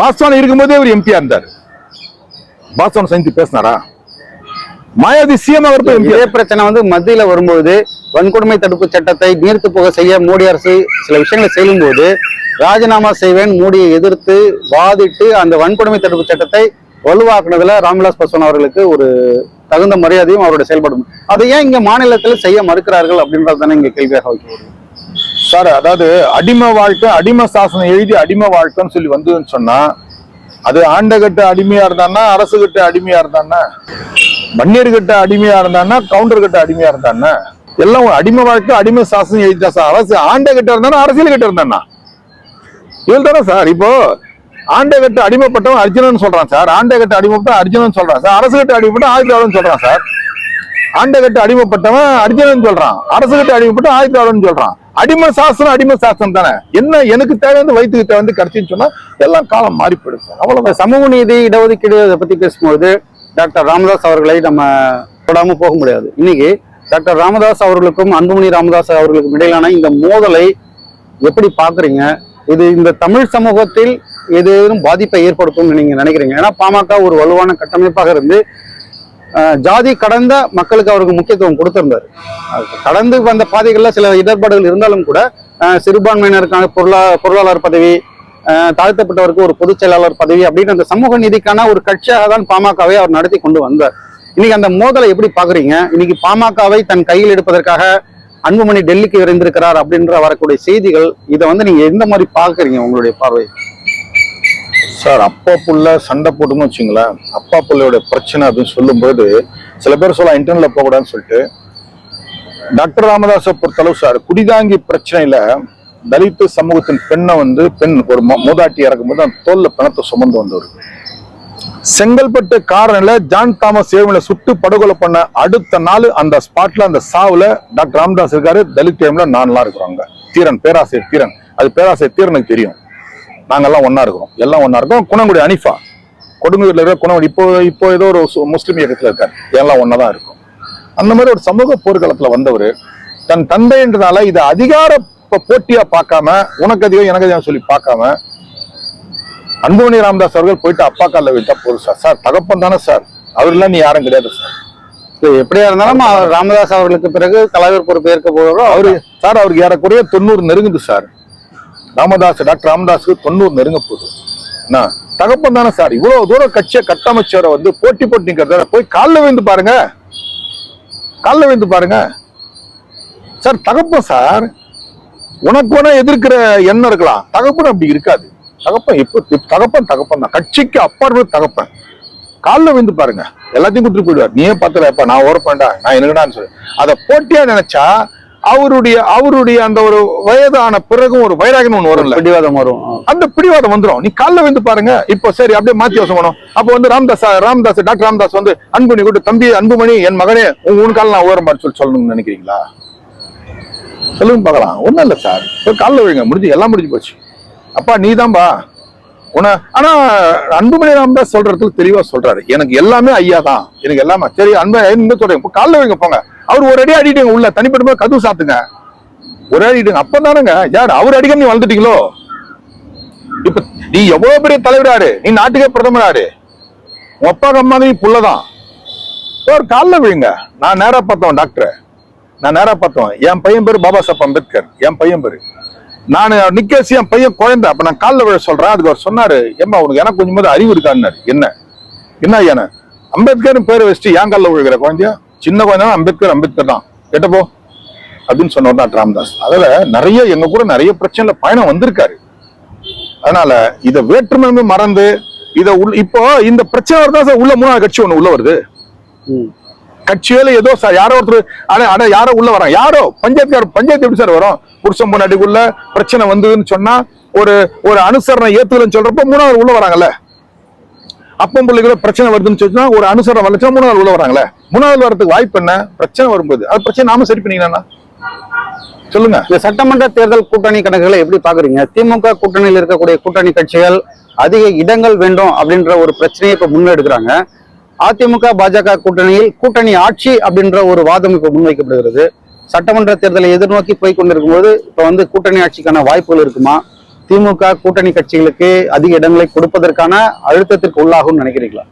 பாஸ்வான் இருக்கும்போதே ஒரு எம்பியா இருந்தார். பாஸ்வான் சந்திச்சு பேசினாரா? மாயாவதி சிஎம் இதே பிரச்சனை வந்து மத்தியில வரும்போது வன்கொடுமை தடுப்பு சட்டத்தை நீர்த்து போக செய்ய மோடி அரசு சில விஷயங்களை செய்யும் போது ராஜினாமா செய்வேன் மோடியை எதிர்த்து வாதிட்டு அந்த வன்கொடுமை தடுப்பு சட்டத்தை வலுவாக்குனதுல ராம்விலாஸ் பாஸ்வான் அவர்களுக்கு ஒரு தகுந்த மரியாதையும் அவருடைய செயல்படும். அதை ஏன் இங்க மாநிலத்தில் செய்ய மறுக்கிறார்கள் அப்படின்றது தானே இங்க கேள்வியாக வைக்கிறது சார். அதாவது அடிமை வாழ்க்கை, அடிமை சாசனம் எழுதி அடிமை வாழ்க்கைன்னு சொல்லி வந்ததுன்னு சொன்னா, அது ஆண்டகட்ட அடிமையா இருந்தான்னா, அரசு கிட்ட அடிமையா இருந்தான்னா, வன்னியர் கிட்ட அடிமையா இருந்தான்னா, கவுண்டர் கிட்ட அடிமையா இருந்தான்னா, எல்லாம் அடிமை வாழ்க்கை அடிமை சாசனம் எழுதிட்டா சார். அரசு ஆண்ட கிட்ட இருந்தானா, அரசியல் கிட்ட இருந்தானா? இவள் தானே சார். இப்போ ஆண்ட கிட்ட அடிமைப்பட்டவன் அர்ஜுனன் சொல்றான் சார். ஆண்ட கிட்ட அடிமைப்பட்ட அர்ஜுனன் சொல்றான் சார். அரசு கிட்ட அடிமைப்பட்ட ஆதித்யாவன் சொல்றான் சார். ஆண்ட கிட்ட அடிமைப்பட்டவன் அர்ஜுனன் சொல்றான், அரசு கிட்ட அடிமைப்பட்ட ஆதித்யாவன் சொல்றான். அடிமை சாசனம் தானே. என்ன எனக்கு தேவையான வயிற்றுக்கு தேவை கிடைச்சின்னு சொன்னா எல்லாம் காலம் மாறி போயிடுச்சு. அவ்வளவு. சமூக நீதி, இடஒதுக்கீடு இதை பத்தி பேசும்போது டாக்டர் ராமதாஸ் அவர்களை நம்ம தொடாம போக முடியாது. இன்னைக்கு டாக்டர் ராமதாஸ் அவர்களுக்கும் அன்புமணி ராமதாஸ் அவர்களுக்கும் இடையிலான இந்த மோதலை எப்படி பாக்குறீங்க? இது இந்த தமிழ் சமூகத்தில் ஏதேனும் பாதிப்பை ஏற்படுத்தும் நீங்க நினைக்கிறீங்க? ஏன்னா பாமக ஒரு வலுவான கட்டமைப்பாக இருந்து ஜாதி கடந்த மக்களுக்கு அவருக்கு முக்கியத்துவம் கொடுத்திருந்தார். கடந்து வந்த பாதைகள்ல சில இடர்பாடுகள் இருந்தாலும் கூட சிறுபான்மையினருக்கான பொருளாளர் பதவி, தாழ்த்தப்பட்டவருக்கு ஒரு பொதுச் செயலாளர் பதவி அப்படின்னு அந்த சமூக நீதிக்கான ஒரு கட்சியாக தான் பாமகவை அவர் நடத்தி கொண்டு வந்தார். இன்னைக்கு அந்த மோதலை எப்படி பாக்குறீங்க? இன்னைக்கு பாமகவை தன் கையில் எடுப்பதற்காக அன்புமணி டெல்லிக்கு விரைந்திருக்கிறார் அப்படின்ற வரக்கூடிய செய்திகள், இதை வந்து நீங்க எந்த மாதிரி பாக்குறீங்க உங்களுடைய பார்வை? சார், அப்பா புள்ள சண்டை போட்டுன்னு வச்சுங்களேன். அப்பா புள்ளையோட பிரச்சனை அப்படின்னு சொல்லும்போது சில பேர் சொல்ல இன்டர்னல்ல போகக்கூடாதுன்னு சொல்லிட்டு, டாக்டர் ராமதாஸை பொறுத்தளவு சார், குடிதாங்கி பிரச்சனையில தலித்து சமூகத்தின் பெண்ணை வந்து ஒரு மூதாட்டி இறக்கும்போது அந்த தோல்ல பிணத்தை சுமந்து வந்தவர். செங்கல்பட்டு காரனில ஜான் தாமஸ் ஏழுமலை சுட்டு படுகொலை பண்ண அடுத்த நாள் அந்த ஸ்பாட்ல, அந்த சாவுல டாக்டர் ராமதாஸ் இருக்காரு. தலித் டைம்ல நான்லாம் இருக்கிறோங்க. தீரன், பேராசிரியர் தீரன், அது பேராசிரியர் தீரனுக்கு தெரியும். நாங்கெல்லாம் ஒன்னா இருக்கிறோம், எல்லாம் ஒன்னா இருக்கோம். குணங்குடி அனிஃபா, கொடுங்கூர்ல இருக்கிற குணங்குடி இப்போ ஏதோ ஒரு முஸ்லீம் இயக்கத்துல இருக்காரு. எல்லாம் ஒன்னதான் இருக்கும். அந்த மாதிரி ஒரு சமூக போர்க்களத்துல வந்தவர் தன் தந்தைன்றதால இதை அதிகார போட்டியா பார்க்காம, உனக்கு அதிகம் எனக்கு அதிகம் சொல்லி பார்க்காம, அன்புமணி ராமதாஸ் அவர்கள் போயிட்டு அப்பா காலில் விட்டா போதும் சார். சார் தகப்பன் தானே சார், அவர்லாம் நீ யாரும் கிடையாது சார். எப்படியா இருந்தாலும் ராமதாஸ் அவர்களுக்கு பிறகு தலைவர் பொறுப்பு ஏற்க போகிறோம் அவரு சார். அவருக்கு ஏறக்குறைய 90 நெருங்குது சார். டாக்டர் ராமதாஸுக்கு 90 நெருங்க போகுது. என்ன தகப்பன் தானே சார். இவ்வளவு தூரம் கட்சியை கட்டமைச்சவரை வந்து போட்டி போட்டு நிக்கிறத போய் காலில் விழுந்து பாருங்க. காலில் விழுந்து பாருங்க சார். தகப்பன் சார், உனக்கு வேணா எதிர்க்கிற எண்ணம் இருக்கலாம், தகப்பன் அப்படி இருக்காது. தகப்பன் தகப்பன் தான், கட்சிக்கு அப்பாற்பட்ட தகப்பன். காலில் விழுந்து பாருங்க, எல்லாத்தையும் கொடுத்துட்டு போயிடுவார். நீயே பார்த்துல நான் ஓரப்பேன்டா, நான் என்னடான்னு சொல்லி அதை போட்டியா நினைச்சா அவருடைய அந்த ஒரு வயதான பிறகும் ஒரு வைராகியம் ஒண்ணு வரும்ல, பிடிவாதம் வரும். அந்த பிடிவாதம் வந்துடும். நீ காலில் விழுந்து பாருங்க. இப்போ சரி அப்படியே மாத்தி யோசனை பண்ணும். அப்போ வந்து டாக்டர் ராமதாஸ் வந்து அன்புமணி கூட்டு, தம்பி அன்புமணி, என் மகனே உன் காலில் நான் ஓரமான்னு சொல்லணும்னு நினைக்கிறீங்களா? சொல்லுங்க பார்க்கலாம். ஒண்ணும் இல்லை சார், காலில் விழுங்க, முடிஞ்சு எல்லாம் முடிஞ்சு போச்சு. அப்பா நீ தான்பா ஆனா அன்புமணி ராமதாஸ் சொல்றதுல தெளிவா சொல்றாரு, எனக்கு எல்லாமே ஐயா தான், எனக்கு எல்லாமே சரி அன்பு சொல்றேன். காலில் வைங்க போங்க. அவர் ஒரு அடி அடிட்டுங்க, உள்ள தனிப்பட்ட கதவு சாத்துங்க, ஒரு அடி அடிட்டுங்க. அப்பதானுங்க யார் அவர் அடிக்க நீ வளர்ந்துட்டீங்களோ? இப்ப நீ எவ்வளவு பெரிய தலைவராரு, நீ நாட்டுக்கே பிரதமராரு, உன் அப்பா அம்மா நீ புள்ளதான். ஒரு காலில் விழுங்க. நான் நேரா பார்த்தோம் டாக்டர், நான் நேரா பார்த்தோம். என் பையன் பேரு பாபா சாஹேப் அம்பேத்கர், என் பையன் பேரு. நான் நிக்கேசி, என் பையன் குழந்தை. அப்ப நான் காலில் விழ சொல்றேன். அதுக்கு அவர் சொன்னாரு, ஏமா உனக்கு எனக்கு கொஞ்சம் போது அறிவு இருக்கான்னு. என்ன ஐயா அம்பேத்கர் பேரை வச்சுட்டு ஏன் காலில் விழுகிற குழந்தையா? சின்ன குழந்தை அம்பேத்கர் தான் கேட்டப்போ அப்படின்னு சொன்னவர் தான் ராமதாஸ். அதுல நிறைய எங்க கூட நிறைய பிரச்சனைல பயணம் வந்திருக்காரு. அதனால இதை வேற்றுமை மறந்து இப்போ இந்த பிரச்சனை வருதா சார், உள்ள மூணாவது கட்சி ஒண்ணு உள்ள வருது. கட்சியில ஏதோ சார் யாரோ ஒருத்தர் யாரோ உள்ள வராங்க, யாரோ பஞ்சாயத்து எப்படி சார் வரும்? புருஷன் பொண்டாட்டிக்குள்ள பிரச்சனை வந்ததுன்னு சொன்னா ஒரு அனுசரணை ஏத்துக்கலன்னு சொல்றப்ப மூணாவது உள்ள வராங்கல்ல. அப்பம் பிள்ளைகள பிரச்சனை வருதுன்னு சொன்னா ஒரு அனுசரணை வரலச்சா மூணாவது உள்ள வராங்களே. மூணாவது வரதுக்கு வாய்ப்பு என்ன? பிரச்சனை வரும்போது அது பிரச்சனை நாம சரி பண்ணிக்கலாம். சொல்லுங்க. இந்த சட்டமன்ற தேர்தல் கூட்டணி கணக்குகளை எப்படி பாக்குறீங்க? திமுக கூட்டணியில் இருக்கக்கூடிய கூட்டணி கட்சிகள் அதிக இடங்கள் வேண்டும் அப்படின்ற ஒரு பிரச்சனையை இப்ப முன்னெடுக்கிறாங்க. அதிமுக பாஜக கூட்டணியில் கூட்டணி ஆட்சி அப்படின்ற ஒரு வாதம் இப்ப முன்வைக்கப்படுகிறது. சட்டமன்ற தேர்தலை எதிர்நோக்கி போய் கொண்டிருக்கும் போது இப்ப வந்து கூட்டணி ஆட்சிக்கான வாய்ப்புகள் இருக்குமா? திமுக கூட்டணி கட்சிகளுக்கு அதிக இடங்களை கொடுப்பதற்கான அழுத்தத்திற்கு உள்ளாகும் நினைக்கிறீங்களா?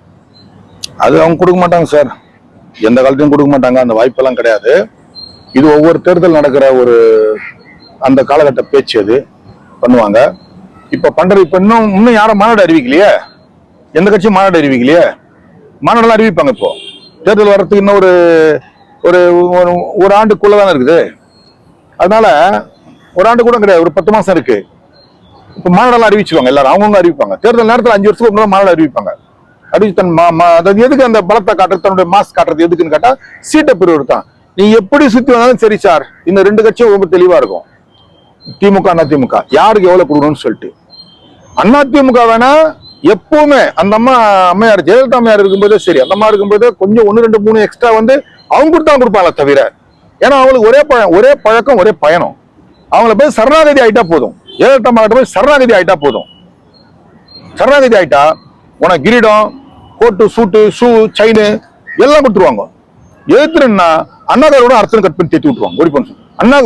அது அவங்க கொடுக்க மாட்டாங்க சார், எந்த காலத்தையும் கொடுக்க மாட்டாங்க. அந்த வாய்ப்பெல்லாம் கிடையாது. இது ஒவ்வொரு தேர்தல் நடக்கிற ஒரு அந்த காலகட்ட பேச்சு அது பண்ணுவாங்க. இப்ப இன்னும் யாரும் மாநாடு அறிவிக்கலையே, எந்த கட்சியும் மாநாடு அறிவிக்கலையே. மாநாடுலாம் அறிவிப்பாங்க. இப்போ தேர்தல் வர்றதுக்கு இன்னும் ஒரு ஆண்டுக்குள்ளதானே இருக்குது. அதனால ஒரு ஆண்டு கூட கிடையாது, ஒரு 10 மாசம் இருக்கு. இப்ப மாநாடெல்லாம் அறிவிச்சுவாங்க, எல்லாரும் அவங்கவுங்க அறிவிப்பாங்க. தேர்தல் நேரத்தில் 5 வருஷத்துக்கு முன்னாடி மாநாடு அறிவிப்பாங்க. அறிவிச்சு எதுக்கு அந்த பலத்தை காட்டுறது, தன்னுடைய மாஸ் காட்டுறது எதுக்குன்னு கேட்டா சீட்டை பெறுவது தான். நீ எப்படி சுத்தி வந்தாலும் சரி சார், இந்த 2 கட்சியும் ரொம்ப தெளிவா இருக்கும். திமுக அதிமுக யாருக்கு எவ்வளவு கொடுக்கணும்னு சொல்லிட்டு. அதிமுக வேணா எப்பவுமே அந்த அம்மையார் ஜெயலலிதா அம்மையார் இருக்கும்போதே சரி, அந்த அம்மா இருக்கும்போதே கொஞ்சம் 1, 2, 3 எக்ஸ்ட்ரா வந்து அவங்க கொடுப்பாங்களே தவிர, ஏன்னா அவங்களுக்கு ஒரே பழக்கம் ஒரே பயணம். அவங்கள போய் சரணாகதி ஆயிட்டா போதும். ஜெயலலிதா அம்மா கிட்ட போய் சரணாகதி ஆயிட்டா போதும். சரணாகதி ஆயிட்டா உனக்கு கிரீடம், கோட்டு, சூட்டு, ஷூ, செயின் எல்லாம் கொடுத்துருவாங்க. எதிர்த்துனா அண்ணாதாரோட அரசு கட் பண்ணி தேத்தி விட்டுருவாங்க. ஓடி பண்ணு அண்ணா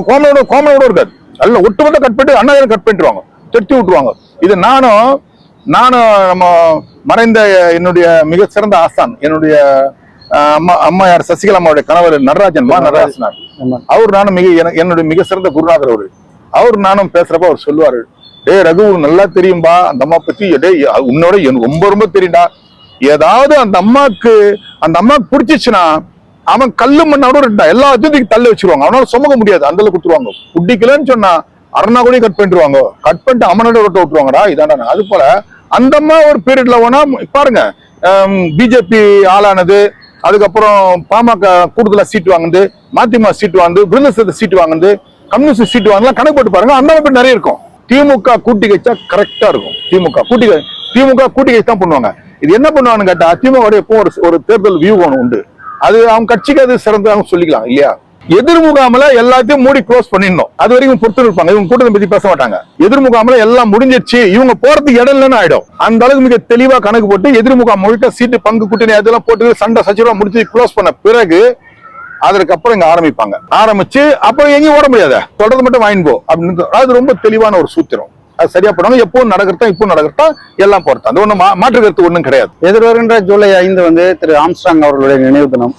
கோமனோட இருக்காது, அல்ல ஒட்டுமொத்த கட் பண்ணிட்டு அண்ணாதாரம் கட் பண்ணிட்டுருவாங்க, தெத்தி விட்டுருவாங்க. இது நானும் நம்ம மறைந்த என்னுடைய மிக சிறந்த ஆசான், என்னுடைய அம்மையார் சசிகலா அம்மாவுடைய கணவர் நடராஜன் அவர் நானும் என்னுடைய மிக சிறந்த குருநாதர் அவர் நானும் பேசுறப்ப அவர் சொல்லுவாரு, டே ரகு நல்லா தெரியும்பா அந்த அம்மா பத்தி, உன்னோட ரொம்ப ரொம்ப தெரியும்டா. ஏதாவது அந்த அம்மாக்கு பிடிச்சிச்சுன்னா அவன் கல்லு மண்ணோட இருந்தா எல்லாத்தையும் தள்ள வச்சிருவாங்க. அவனால சுமக்க முடியாது, அந்த அளவுக்கு கொடுத்துருவாங்க. குடிக்கலன்னு சொன்னா அரணா கூட கட் பண்ணிடுவாங்க, கட் பண்ணிட்டு அம்மனோட விட்டு விட்டுருவாங்கடா. இதாண்டா அது போல அந்த அம்மா ஒரு பீரியட்ல போனா பாருங்க, பிஜேபி ஆளானது, அதுக்கப்புறம் பாமக கூடுதலா சீட்டு வாங்குது, மதிமுக சீட்டு வாங்குது, விருது சீட்டு வாங்குது, கம்யூனிஸ்ட் சீட்டு வாங்கலாம். கணக்கு போட்டு பாருங்க, அந்த மாதிரி நிறைய இருக்கும். திமுக கூட்டி கழிச்சா கரெக்டா இருக்கும். திமுக கூட்டி கழிச்சு தான் பண்ணுவாங்க. இது என்ன பண்ணுவாங்கன்னு கேட்டா, திமுக எப்போ ஒரு தேர்தல் வியூ உண்டு. அது அவங்க கட்சிக்கு அது சிறந்ததாக சொல்லிக்கலாம் இல்லையா. எதிர்முகாமல எல்லாத்தையும் மூடி க்ளோஸ் பண்ணிடணும். அது வரைக்கும் பொறுத்து இருப்பாங்க. இவங்க கூட்டத்தை பத்தி பேச மாட்டாங்க. எதிர்முகாமல எல்லாம் முடிஞ்சிச்சு, இவங்க போறதுக்கு இடம் இல்லைன்னு ஆயிடும். அந்த அளவுக்கு மிக தெளிவா கணக்கு போட்டு எதிர்முகாம் முழுக்க சீட்டு பங்கு கூட்டணி அதெல்லாம் போட்டு சண்டை சச்சிரமா முடிச்சு க்ளோஸ் பண்ண பிறகு அதுக்கப்புறம் இங்க ஆரம்பிச்சு அப்புறம் எங்கேயும் ஓட முடியாத, தொடர்ந்து மட்டும் வாங்கிட்டு போ அப்படின்னு. அது ரொம்ப தெளிவான ஒரு சூத்திரம். அது சரியா பண்ணுவாங்க. எப்பவும் நடக்கிறதா எல்லாம் பொறுத்து. அது ஒண்ணு மாற்று கருத்து ஒண்ணும் கிடையாது. எதிர்வருகின்ற ஜூலை 5 வந்து திரு ஆம்ஸ்ட்ராங் அவர்களுடைய நினைவு தினம்.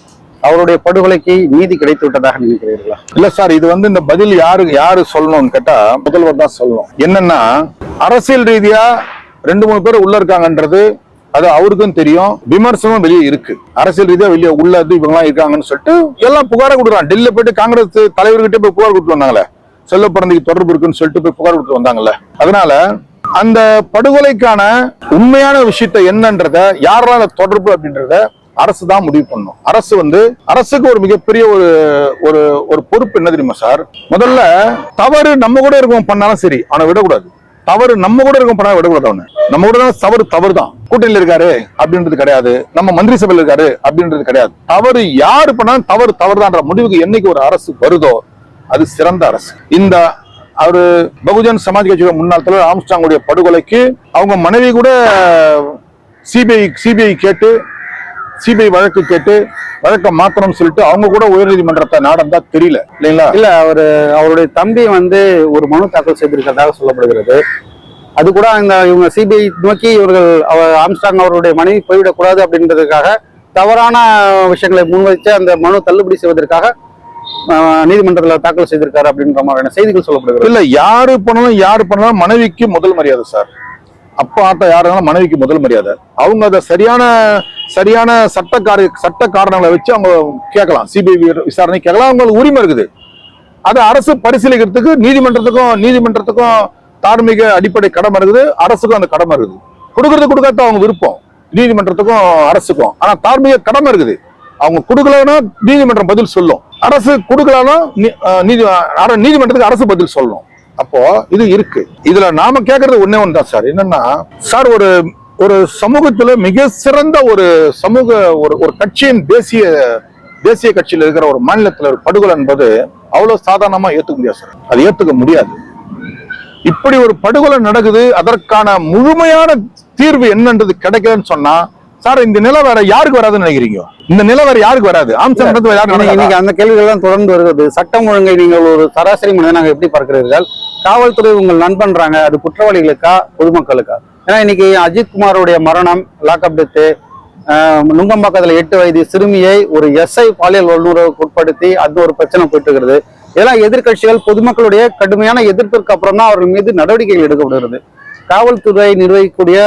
அவருடைய படுகொலைக்கு நீதி கிடைத்து விட்டதாக நினைக்கிறீர்களா? இல்ல சார், இது வந்து இந்த பதில் யாரு சொல்லணும்னு கேட்டா முதல்வர் தான் சொல்லணும். என்னன்னா அரசியல் ரீதியா 2-3 பேர் உள்ள இருக்காங்கன்றது அது அவருக்கும் தெரியும். விமர்சனம் வெளியே இருக்கு, அரசியல் ரீதியா வெளியே உள்ளது இவங்க எல்லாம் இருக்காங்கன்னு சொல்லிட்டு எல்லாம் புகார கொடுக்குறான். டெல்லியில போயிட்டு காங்கிரஸ் தலைவர்கிட்ட போய் புகார் கொடுத்து வந்தாங்களே, செல்ல பிறந்தைக்கு தொடர்பு இருக்குன்னு சொல்லிட்டு போய் புகார் கொடுத்து வந்தாங்கல்ல. அதனால அந்த படுகொலைக்கான உண்மையான விஷயத்த என்னன்றத, யாரால தொடர்பு அப்படின்றத அரசு தான் முடிவு பண்ணும். அரசுக்கு ஒரு மிகப்பெரிய ஒரு பொறுப்பு என்ன தெரியுமா சார்? முதல்ல தவறு நம்ம கூட இருக்கவன் பண்ணாலும் சரி, அவனை விடக்கூடாது. தவறு நம்ம கூட இருக்கும் பண்ணா விடக்கூடாது. அவனு நம்ம கூட தான் தவறு தான். கூட்டணியில் இருக்காரு அப்படின்றது கிடையாது, நம்ம மந்திரி சபையில் இருக்காரு அப்படின்றது கிடையாது. தவறு யாரு பண்ணாலும் தவறுதான்ற முடிவுக்கு என்னைக்கு ஒரு அரசு வருதோ அது சிறந்த அரசு. இந்த அவரு பகுஜன் சமாஜ் கட்சியோட முன்னாள் தலைவர் ஆம்ஸ்ட்ராங்குடைய படுகொலைக்கு அவங்க மனைவி கூட சிபிஐ வழக்கு கேட்டு வழக்க மாத்தணும்னு சொல்லிட்டு அவங்க கூட உயர்நீதிமன்றத்தை நாடந்தா தெரியல இல்லைங்களா? இல்ல, அவருடைய தம்பி ஒரு மனு தாக்கல் செய்திருக்கிறதாக சொல்லப்படுகிறது. அது கூட இவங்க சிபிஐ நோக்கி ஆம்ஸ்ட்ராங் அவருடைய மனைவி போய்விடக்கூடாது அப்படின்றதுக்காக தவறான விஷயங்களை முன்வைச்சு அந்த மனு தள்ளுபடி செய்வதற்காக நீதிமன்றத்தில் தாக்கல் செய்திருக்காரு அப்படின்ற மாதிரியான செய்திகள் சொல்லப்படுகிறது. இல்ல, யாரு பண்ணாலும் மனைவிக்கு முதல் மரியாதை சார். அப்பா ஆத்தா யாருனாலும் மனைவிக்கு முதல் மரியாதை. அவங்க அதை சரியான சட்ட காரணங்களை வச்சு அவங்க கேட்கலாம், சிபிஐ விசாரணை கேட்கலாம், அவங்களுக்கு உரிமை இருக்குது. அதை அரசு பரிசீலிக்கிறதுக்கு நீதிமன்றத்துக்கும் தார்மீக அடிப்படை கடமை இருக்குது, அரசுக்கும் அந்த கடமை இருக்குது. கொடுக்காத அவங்க விருப்பம், நீதிமன்றத்துக்கும் அரசுக்கும். ஆனா தார்மீக கடமை இருக்குது. அவங்க கொடுக்கலன்னா நீதிமன்றம் பதில் சொல்லும், அரசு கொடுக்கலன்னா நீதிமன்றத்துக்கு அரசு பதில் சொல்லணும். அப்போ இது இருக்கு. இதுல நாம கேட்கறது ஒண்ணே ஒண்ணுதான் சார். என்னன்னா சார், ஒரு சமூகத்துல மிக சிறந்த ஒரு கட்சியின் தேசிய கட்சியில இருக்கிற ஒரு மாநிலத்துல ஒரு படுகொலை என்பது அவ்வளவு சாதாரணமா ஏத்துக்க முடியாது சார். அது ஏத்துக்க முடியாது. இப்படி ஒரு படுகொலை நடக்குது, அதற்கான முழுமையான தீர்வு என்னன்றது கிடைக்கலன்னு சொன்னா சார், இந்த நிலை வேற யாருக்கு வராதுன்னு நினைக்கிறீங்க? இந்த நிலை வேற யாருக்கு வராது? இன்னைக்கு அந்த கேள்விகள் எல்லாம் தொடர்ந்து வருகிறது. சட்டம் ஒழுங்கை நீங்கள் ஒரு சராசரி மனிதனாக எப்படி பார்க்கிறீர்கள்? காவல்துறை உங்கள் நண்பன்றாங்க, அது குற்றவாளிகளுக்கா பொதுமக்களுக்கா? ஏன்னா இன்னைக்கு அஜித்குமாரோடைய மரணம், லாக்அப் டெத்து, நுங்கம்பாக்கத்துல 8 வயது சிறுமியை ஒரு எஸ்ஐ பாலியல் வல்லுறவுக்கு உட்படுத்தி அது ஒரு பிரச்சனை போயிட்டு இருக்கிறது. இதெல்லாம் எதிர்கட்சிகள் பொதுமக்களுடைய கடுமையான எதிர்ப்பிற்கு அப்புறம் தான் அவர்கள் மீது நடவடிக்கைகள் எடுக்கப்படுகிறது. காவல்துறை நிர்வகிக்கக்கூடிய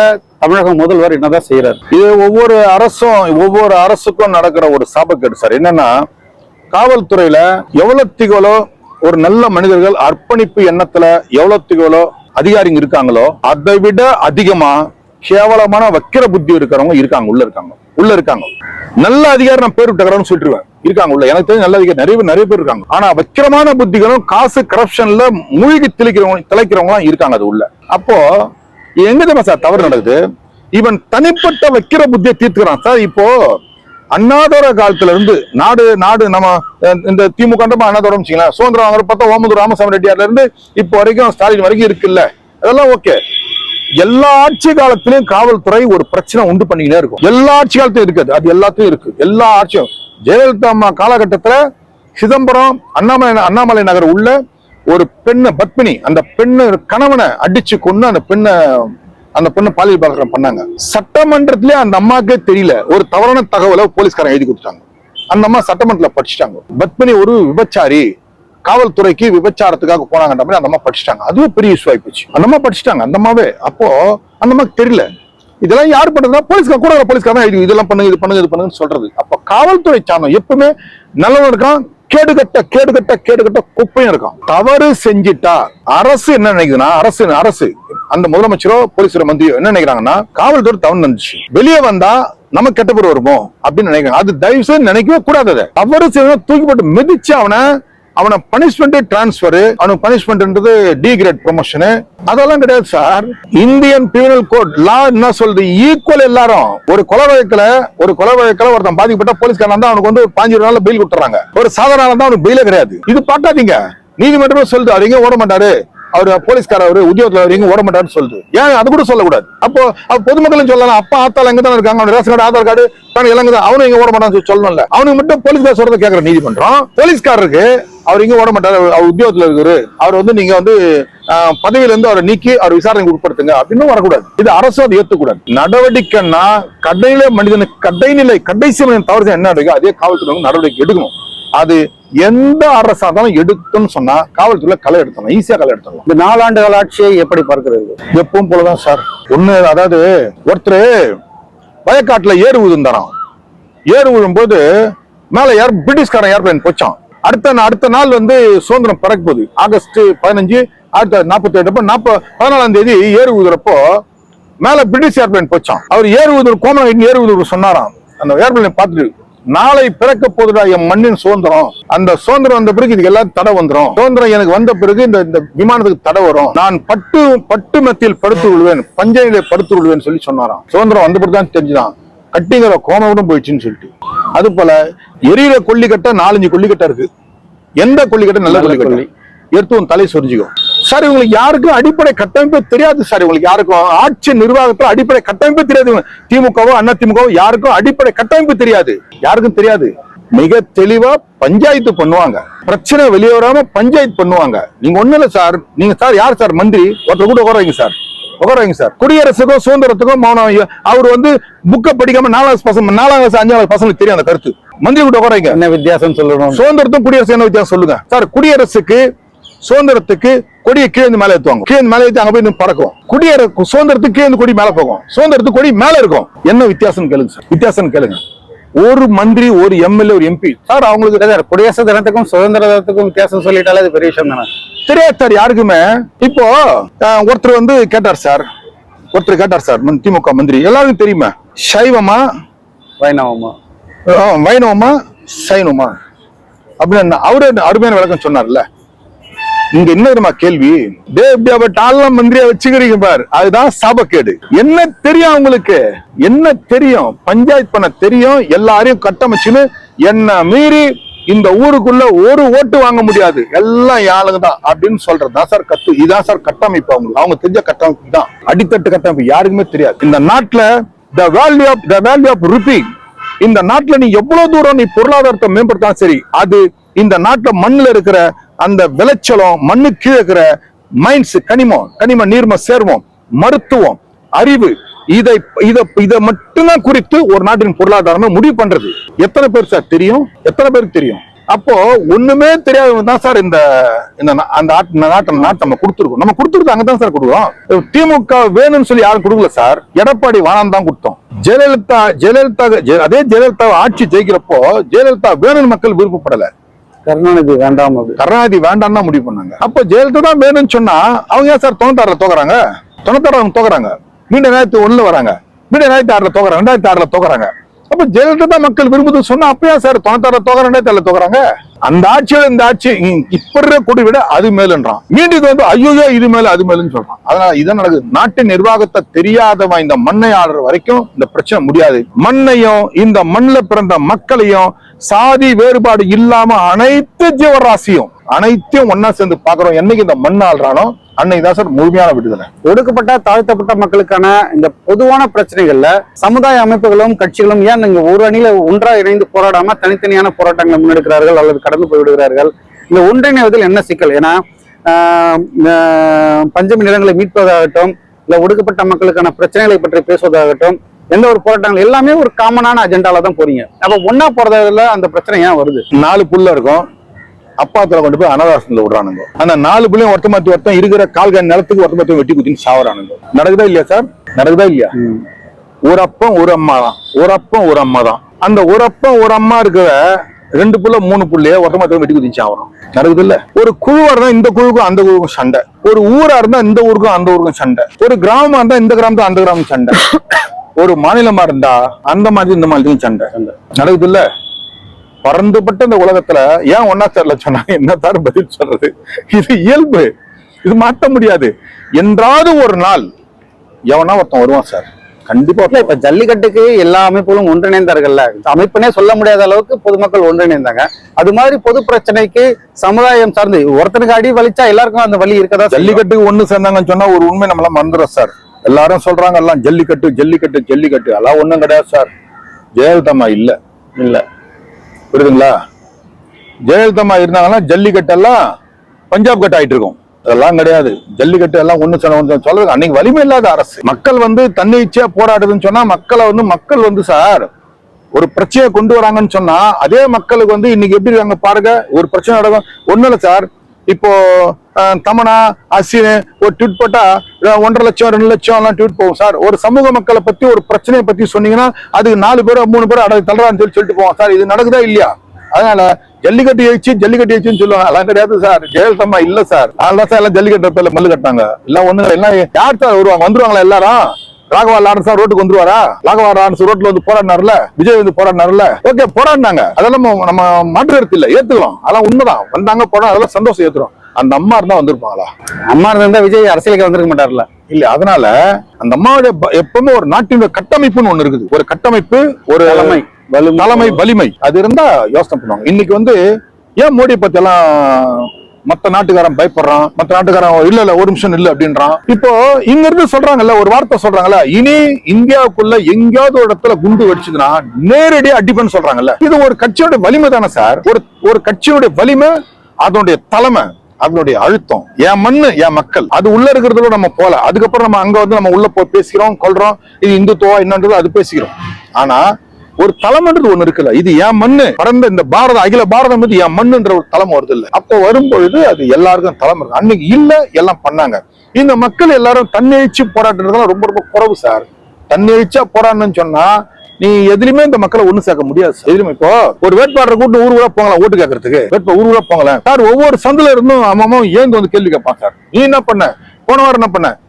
தமிழக முதல்வர் என்னதான் செய்யறாரு? இது ஒவ்வொரு அரசுக்கும் நடக்கிற ஒரு சாபக்கேடு சார். என்னன்னா, காவல்துறையில எவ்வளவுத்திகளோ ஒரு நல்ல மனிதர்கள் அர்ப்பணிப்பு எண்ணத்துல எவ்வளவுத்திகளோ அதிகாரிங்க இருக்காங்களோ அதை விட அதிகமா கேவலமான வக்கிர புத்தி இருக்கிறவங்க உள்ள இருக்காங்க. நல்ல அதிகாரி நான் பேர் விட்டுக்கிறேன்னு சொல்லிட்டுருவேன், இருக்காங்க உள்ள. எனக்கு தெரிஞ்ச நல்ல அதிகாரி நிறைய பேர் இருக்காங்க. ஆனா வக்கிரமான புத்திகளும் காசு கரப்ஷன்ல மூழ்கி திளைக்கிறவங்க இருக்காங்க அது உள்ள. அப்போ எங்க தான் சார் தவறு நடக்குது? இவன் தனிப்பட்ட வைக்கிற புத்தியை தீர்த்துக்கிறான் சார். இப்போ அண்ணாதோர காலத்துல இருந்து நாடு நம்ம இந்த திமுக அண்ணாதோரம் சுதந்திரம் வாங்குற பார்த்தா ஓமந்தூர் ராமசாமி ரெட்டியார்ல இருந்து இப்போ வரைக்கும் ஸ்டாலின் வரைக்கும் இருக்குல்ல, அதெல்லாம் ஓகே. எல்லா ஆட்சி காலத்திலயும் காவல்துறை ஒரு பிரச்சனை உண்டு பண்ணிக்கிட்டே இருக்கும். எல்லா ஆட்சி காலத்திலும் இருக்காது, அது எல்லாத்தையும் இருக்கு. எல்லா ஆட்சியும் ஜெயலலிதா அம்மா காலகட்டத்துல சிதம்பரம் அண்ணாமலை நகர் உள்ள ஒரு பெண்ணு பத்மினி, அந்த பெண்ணு கணவனை அடிச்சு கொண்டு அந்த பெண்ணை பாலியல் பலாத்காரம் பண்ணாங்க. சட்டமன்றத்திலே அந்த அம்மாக்கே தெரியல, ஒரு தவறான தகவலை போலீஸ்காரன் எழுதி கொடுத்தாங்க. அந்த அம்மா சட்டமன்றத்துல படிச்சுட்டாங்க. பத்மினி ஒரு விபச்சாரி, காவல்துறைக்கு விபச்சாரத்துக்காக போனாங்கன்ற மாதிரி அந்த அம்மா படிச்சுட்டாங்க. அதுவும் பெரிய இஷ்யூ ஆயிப்போச்சு. அந்த அம்மா படிச்சுட்டாங்க, அந்த அம்மாவே. அப்போ அந்த அம்மாக்கு தெரியல. இதெல்லாம் யார் பண்றதுன்னா போலீஸ்காரன் தான் இதெல்லாம் பண்ணுங்க, இது பண்ணுங்கன்னு சொல்றது. அப்ப காவல்துறை சார்ந்தோம் எப்பவுமே நல்லவன் இருக்கான், கேடுகட்ட குப்பையும் இருக்கான். தவறு செஞ்சிட்டா அரசு என்ன நினைக்குதுன்னா, அரசு அந்த முதலமைச்சரோ போலீஸ் மந்திரியோ என்ன நினைக்கிறாங்கன்னா, காவல்துறை தவறு நடந்துச்சு, வெளியே வந்தா நமக்கு கெட்ட பேர் வருமோ அப்படின்னு நினைக்கிறாங்க. அது தயவு செய்து நினைக்கவே கூடாது. தவறு செய்ய தூக்கி போட்டு மிதிச்சு அவனை பனிஷ்மெண்ட் டிரான்ஸ்பர், அவனுக்கு பனிஷ்மெண்ட்ன்றது டி கிரேட் ப்ரொமோஷன், அதெல்லாம் கிடையாது சார். இந்தியன் பீனல் கோட் லா என்ன சொல்றது? ஈக்குவல் எல்லாரும். ஒரு கொலை வழக்குல ஒருத்தன் பாதிக்கப்பட்ட போலீஸ்காரன் தான் அவனுக்கு 15 நாள்ல பெயில் கொடுத்துறாங்க. ஒரு சாதாரண தான் அவனுக்கு பெயிலே கிடையாது. இது பார்க்காதீங்க, நீதிமன்றமே சொல்லுது அவர் எங்க ஓட மாட்டாரு, அவர் போலீஸ்காரர் உத்தியோகத்துல எங்க ஓட மாட்டாருன்னு சொல்லுது. ஏன் அது கூட சொல்லக்கூடாது? அப்போ பொதுமக்களும் சொல்லலாம், அப்பா ஆத்தால எங்க தானே இருக்காங்க, ரேஷன் கார்டு ஆதார் கார்டு எல்லாம் அவனும் இங்க ஓட மாட்டான்னு சொல்லணும்ல. அவனுக்கு மட்டும் போலீஸ்கார் சொல்றதை கேட்கிற நீதிமன்றம், போலீஸ்காரருக்கு அவர் இங்க ஓட மாட்டாரு, அவர் உத்தியோகத்துல இருக்காரு, அவர் நீங்க பதவியில இருந்து அவரை நீக்கி அவர் விசாரணைக்கு உட்படுத்துங்க அப்படின்னு வரக்கூடாது. இது அரசு அதை ஏத்துக்கூடாது. நடவடிக்கைன்னா கடைசி மனிதன் தவறு என்ன நடக்கும் அதே காவல்துறை நடவடிக்கை எடுக்கணும். அது எந்த அரசா தான் எடுத்துன்னு சொன்னா காவல்துறையில களை எடுத்தோம், ஈஸியா களை எடுத்தோம். இந்த 4 ஆண்டுகள் ஆட்சியை எப்படி பார்க்கிறது? எப்பவும் போலதான் சார். அதாவது ஒருத்தர் வயக்காட்டுல ஏறு விழுந்தாராம். ஏறு விழும்போது மேல பிரிட்டிஷ்காரன் ஏர்பிளைன் போச்சான். அடுத்த நாள் வந்து சுதந்திரம் பிறக்க போகுது. ஆகஸ்ட் 15 1948 14ஆம் தேதி ஏறு ஊதுறப்போ மேல பிரிட்டிஷ் ஏர்பிளைன் போச்சான். அவர் ஏறு ஊதுற கோமரன் ஏறு ஊதுற சொன்னாராம். அந்த ஏர்பிளைனை பார்த்துட்டு, நாளை பிறக்க போதுடா என் மண்ணின் சுதந்திரம். அந்த சுதந்திரம் வந்த பிறகு இதுக்கு எல்லாம் தடை வந்துடும். சுதந்திரம் எனக்கு வந்த பிறகு இந்த விமானத்துக்கு தடை வரும். நான் பட்டு மெத்தில் படுத்து விடுவேன், பஞ்சையிலே படுத்து விடுவேன் சொல்லி சொன்னாராம். சுதந்திரம் வந்த பிறகு தான் தெரிஞ்சுதான் கட்டிங்கிற கோமரம் போயிடுச்சுன்னு சொல்லிட்டு. அது போல எரியிற கொல்லிக்கட்டை 4-5 கொல்லிக்கட்டை இருக்கு. எந்த கொல்லிக்கட்டை நல்ல கொல்லிக்கட்டை எடுத்து தலை சொரிஞ்சுக்கும் சார். இவங்களுக்கு யாருக்கும் அடிப்படை கட்டமைப்பே தெரியாது சார். இவங்களுக்கு யாருக்கும் ஆட்சி நிர்வாகத்துல அடிப்படை கட்டமைப்பே தெரியாது. திமுகவோ அதிமுகவோ யாருக்கும் அடிப்படை கட்டமைப்பு தெரியாது. யாருக்கும் தெரியாது. மிக தெளிவா பஞ்சாயத்து பண்ணுவாங்க. பிரச்சனை வெளியே வராம பஞ்சாயத்து பண்ணுவாங்க. நீங்க ஒண்ணு இல்ல சார். நீங்க சார் யார் சார் மந்திரி? ஒருத்தர் கூட உட்கார வைங்க சார். குடியரசுக்கும் சுதந்திரத்துக்கும் மௌனம். அவர் வந்து புக்கை படிக்காம 4ஆம் கிளாஸ் 5ஆம் பசங்களுக்கு தெரியும் அந்த கருத்து. மந்திரி கூட உட்கார வைங்க. என்ன வித்தியாசம் சொல்லணும்? சுதந்திரத்துக்கும் குடியரசு என்ன வித்தியாசம் சொல்லுங்க சார். குடியரசுக்கு சுதந்திரத்துக்கு கொடியை கீழே மேல ஏத்துவாங்க. கீழே மேல ஏற்றி அங்க போய் பறக்கும். குடியரசு சுதந்திரத்துக்கு கீழே கொடி மேல போகும். சுதந்திரத்துக்கு கொடி மேல இருக்கும். என்ன வித்தியாசம் கேளுங்க சார். வித்தியாசம் கேளுங்க. ஒரு மந்திரி, ஒரு எம்எல்ஏ, ஒரு எம்பி சார் அவங்களுக்கு குடியரசு தினத்துக்கும் சுதந்திர தினத்துக்கும் வித்தியாசம் சொல்லிட்டாலே அது பெரிய விஷயம் தானே. தெரியாது சார் யாருக்குமே. இப்போ ஒருத்தர் வந்து கேட்டார் சார். திமுக மந்திரி எல்லாருக்கும் தெரியுமா? சைவமா வைணவமா சைவமா அப்படின்னு அவரு அருமையான விளக்கம் சொன்னார்ல. இங்க என்ன தெரியுமா கேள்வி? மந்திரியா வச்சுக்கிறீங்க பாரு, அதுதான் சாபக்கேடு. என்ன தெரியும் அவங்களுக்கு? என்ன தெரியும்? பஞ்சாயத்து பண்ண தெரியும். எல்லாரையும் கட்டமைச்சுன்னு என்ன மீறி இந்த ஊருக்குள்ள ஒரு ஓட்டு வாங்க முடியாது, எல்லாம் யாளுங்க தான் அப்படின்னு சொல்றதுதான் சார் இதான் சார் கட்டமைப்பு. அவங்க தெரிஞ்ச கட்டமைப்பு தான். அடித்தட்டு கட்டமைப்பு யாருக்குமே தெரியாது. இந்த நாட்டுல the value of rupee, இந்த நாட்டுல நீ எவ்வளவு தூரம் நீ பொருளாதாரத்தை மேம்படுத்தாலும் சரி, அது இந்த நாட்டுல மண்ணுல இருக்கிற அந்த விளைச்சலும், மண்ணு கீழே இருக்கிற மைன்ஸ், கனிம நீர்ம சேர்மம், மருத்துவம், அறிவு, இதை மட்டும்தான் குறித்து ஒரு நாட்டின் பொருளாதாரமே முடிவு பண்றது. எத்தனை பேர் சார் தெரியும்? எத்தனை பேருக்கு தெரியும்? அப்போ ஒண்ணுமே தெரியாதவங்க தான் சார் இந்த நாட்டை நம்ம கொடுத்துருக்கோம். நம்ம கொடுத்துருக்கு அங்கதான் சார் கொடுக்குறோம். திமுக வேணும்னு சொல்லி யாரும் கொடுக்கல சார். எடப்பாடி வானம் தான் கொடுத்தோம். ஜெயலலிதா ஆட்சி ஜெயிக்கிறப்போ ஜெயலலிதா வேணும்னு மக்கள் விருப்பப்படல. கருணாநிதி வேண்டாம் தான் முடிவு பண்ணாங்க. அப்போ ஜெயலலிதா தான் வேணும்னு சொன்னா அவங்க ஏன் சார் 96 தோக்குறாங்க? 96 தோக்குறாங்க. மீண்டும் 2001 வராங்க. மீண்டும் 2006 தோக்குறாங்க. 2006 தோக்குறாங்க. அப்ப ஜெயலலிதா தான் மக்கள் விரும்புது சொன்னா அப்பயா சார் 96 தோக்குறாங்க, 2007 தோக்குறாங்க. அந்த ஆட்சியோட இந்த ஆட்சி இப்ப கொடி விட அது மேலுன்றான். மீண்டும் இது வந்து ஐயோ இது மேல அது மேலுன்னு சொல்றான். அதனால இதான் நடக்குது. நாட்டு நிர்வாகத்தை தெரியாதவன் இந்த மண்ணை ஆடுற வரைக்கும் இந்த பிரச்சனை முடியாது. மண்ணையும் இந்த மண்ணில் பிறந்த மக்களையும் சாதி வேறுபாடு இல்லாம அனைத்து ஜீவராசியும் அனைத்தையும் ஒன்னா சேர்ந்து பாக்குறோம். என்னைக்கு இந்த மண் ஆள்றானோ அன்னைக்கு தான் சார் முழுமையான விடுதலை. ஒடுக்கப்பட்ட தாழ்த்தப்பட்ட மக்களுக்கான இந்த பொதுவான பிரச்சனைகள்ல சமுதாய அமைப்புகளும் கட்சிகளும் ஏன் நீங்க ஒரு அணியில ஒன்றா இணைந்து போராடாம தனித்தனியான போராட்டங்களை முன்னெடுக்கிறார்கள் அல்லது கடந்து போய்விடுகிறார்கள்? இந்த ஒன்றிணைவதில் என்ன சிக்கல்? ஏன்னா பஞ்சமி நிலங்களை மீட்பதாகட்டும், இல்ல ஒடுக்கப்பட்ட மக்களுக்கான பிரச்சனைகளை பற்றி பேசுவதாகட்டும், எந்த ஒரு போராட்டங்கள் எல்லாமே ஒரு காமனான அஜெண்டால தான் போறீங்க. அப்ப ஒன்னா போறதுல அந்த பிரச்சனை ஏன் வருது? 4 புள்ள இருக்கும், அப்பாத்துல கொண்டு போய் அனாதாசத்துல விடுறானுங்க. அந்த 4 பிள்ளையும் ஒருத்தன் இருக்கிற கால்காய் நிலத்துக்கு ஒருத்தன் வெட்டி குத்தின்னு சாவறானுங்க. நடக்குதா இல்லையா சார்? நடக்குதா இல்லையா? ஒரு அப்பம் ஒரு அம்மா தான். ஒரு அப்பம் ஒரு அம்மா தான். அந்த ஒரு அப்பம் ஒரு அம்மா இருக்கிற 2 புள்ள 3 புள்ளைய ஒருத்தன் வெட்டி குத்தின்னு சாவறான். நடக்குது இல்ல? ஒரு குழுவா இருந்தா இந்த குழுக்கும் அந்த குழுக்கும் சண்டை. ஒரு ஊரா இருந்தா இந்த ஊருக்கும் அந்த ஊருக்கும் சண்டை. ஒரு கிராமமா இருந்தா இந்த கிராமத்துக்கு அந்த கிராமம் சண்டை. ஒரு மாநிலமா இருந்தா அந்த மாதிரி இந்த மாதிரி சண்டை. நடக்குது இல்ல? பறந்துபட்ட இந்த உலகத்துல ஏன் ஒன்னா சேரல சொன்னாங்க? என்ன சார் பதில் சொல்றது? இது இயல்பு. இது மாற்ற முடியாது. என்றாவது ஒரு நாள் எவனா ஒருத்தன் வருவான் சார். கண்டிப்பா. இப்ப ஜல்லிக்கட்டுக்கு எல்லா அமைப்புகளும் ஒன்றிணைந்தார்கள்ல, அமைப்புனே சொல்ல முடியாத அளவுக்கு பொதுமக்கள் ஒன்றிணைந்தாங்க. அது மாதிரி பொது பிரச்சனைக்கு சமுதாயம் சார்ந்து ஒருத்தனுக்கு அடி வலிச்சா எல்லாருக்கும் அந்த வலி இருக்கதா. ஜல்லிக்கட்டுக்கு ஒண்ணு சேர்ந்தாங்கன்னு சொன்னா ஒரு உண்மை நம்மள மறந்துடும் சார். எல்லாரும் சொல்றாங்க எல்லாம் ஜல்லிக்கட்டு ஜல்லிக்கட்டு ஜல்லிக்கட்டு. எல்லாம் ஒண்ணும் கிடையாது சார். ஜெயலலிதா இல்ல புரியுதுங்களா? ஜெயலலிதா இருந்தாங்கன்னா ஜல்லிக்கட்டு எல்லாம் பஞ்சாப் கட்டு ஆயிட்டு இருக்கும். அதெல்லாம் கிடையாது. ஜல்லிக்கட்டு எல்லாம் ஒண்ணு சொல்றது அன்னைக்கு வலிமை இல்லாத அரசு. மக்கள் வந்து தன்னிச்சையா போராடுதுன்னு சொன்னா மக்கள் வந்து சார் ஒரு பிரச்சனையை கொண்டு வராங்கன்னு சொன்னா அதே மக்களுக்கு வந்து இன்னைக்கு எப்படி இருக்காங்க பாருங்க. ஒரு பிரச்சனை நடக்கும். ஒண்ணு இல்ல சார், இப்போ தமனா அசின் ஒரு ட்வீட் போட்டா 1.5 லட்சம் 2 லட்சம் எல்லாம் ட்வீட் போகும் சார். ஒரு சமூக மக்களை பத்தி ஒரு பிரச்சனையை பத்தி சொன்னீங்கன்னா அதுக்கு 4 பேர் 3 பேர் அடகு தள்ளுறான்னு சொல்லிட்டு போவோம் சார். இது நடக்குதா இல்லையா? அதனால ஜல்லிக்கட்டு ஜல்லிக்கட்டுன்னு சொல்லுவாங்க. அதெல்லாம் கிடையாது சார். ஜெயலலிதா இல்ல சார். அதனால சார் எல்லாம் ஜல்லிக்கட்டு பேர்ல மல்லு கட்டாங்க. எல்லாம் ஒண்ணு எல்லாம் யார் சார் வருவாங்க? வந்துருவாங்களா எல்லாரும்? ராகவா லாரன்ஸ் ரோட்டுக்கு வந்துருவாரா? ராகவா லாரன்ஸ் ரோட்ல வந்து போராடினார்ல, விஜய் வந்து போராடினார்ல. ஓகே, போராடினாங்க, அதெல்லாம் நம்ம மாற்று கருத்து இல்ல, ஏத்துக்கலாம். அதெல்லாம் உண்மைதான். வந்தாங்க போனா அதெல்லாம் சந்தோஷம், ஏத்துறோம். அந்த அம்மா இருந்தா வந்திருப்பாங்களா? அம்மா இருந்தா விஜய் அரசியலுக்கு வந்திருக்க மாட்டார்ல. இல்ல, அதனால அந்த அம்மாவுடைய எப்பவுமே ஒரு நாட்டினுடைய கட்டமைப்புன்னு ஒண்ணு இருக்குது. ஒரு கட்டமைப்பு, ஒரு தலைமை வலிமை, அது இருந்தா யோசனை பண்ணுவாங்க. இன்னைக்கு வந்து ஏன் மோடியை பத்தி எல்லாம் மத்த நாட்டுக்காரன் பயப்படுறான், மத்த நாட்டுக்காரன் இல்ல ஒரு நிமிஷம் இல்ல அப்படின்றான். இப்போ இங்க இருந்து சொல்றாங்கல்ல, ஒரு வார்த்தை சொல்றாங்கல்ல, இனி இந்தியாவுக்குள்ள எங்கேயாவது ஒரு இடத்துல குண்டு வெடிச்சதுன்னா நேரடியா அடிப்பேன்னு சொல்றாங்கல்ல. இது ஒரு கட்சியோட வலிமை தானே சார். ஒரு கட்சியோட வலிமை, அதனுடைய தலைமை, அதனுடைய அழுத்தம், என் மண்ணு என் மக்கள், அது உள்ள இருக்கிறதுல நம்ம போல. அதுக்கப்புறம் நம்ம அங்க வந்து நம்ம உள்ள போய் பேசிக்கிறோம், கொள்றோம், இது இந்துத்துவம் என்னன்றது அது பேசிக்கிறோம். ஆனா ஒரு தலைமன்றது ஒண்ணு இருக்குல்ல, இது என் மண்ணு, பறந்த இந்த பாரதம், அகில பாரதம் வந்து என் மண்ணுன்ற ஒரு தலைமை வருது இல்ல. அப்போ வரும்பொழுது அது எல்லாருக்கும் தலைமை இருக்கு. அன்னைக்கு இல்ல, எல்லாம் பண்ணாங்க. இந்த மக்கள் எல்லாரும் தன்னெழுச்சி போராடுறதுலாம் ரொம்ப ரொம்ப குறைவு சார். தன்னெழுச்சியா போராடணும்னு சொன்னா நீ எதுலையுமே இந்த மக்களை ஒண்ணு சேர்க்க முடியாது. எதுலையுமே இப்போ ஒரு வேட்பாளரை கூட்டு ஊர் ஊரா போங்கலாம், ஓட்டு கேட்கறதுக்கு ஊர் ஊரா போங்கலாம் சார். ஒவ்வொரு சந்துல இருந்தும் அம்மா ஏந்து வந்து கேள்வி கேட்பான் சார். நீ என்ன பண்ண, போன வாரம் என்ன பண்ண,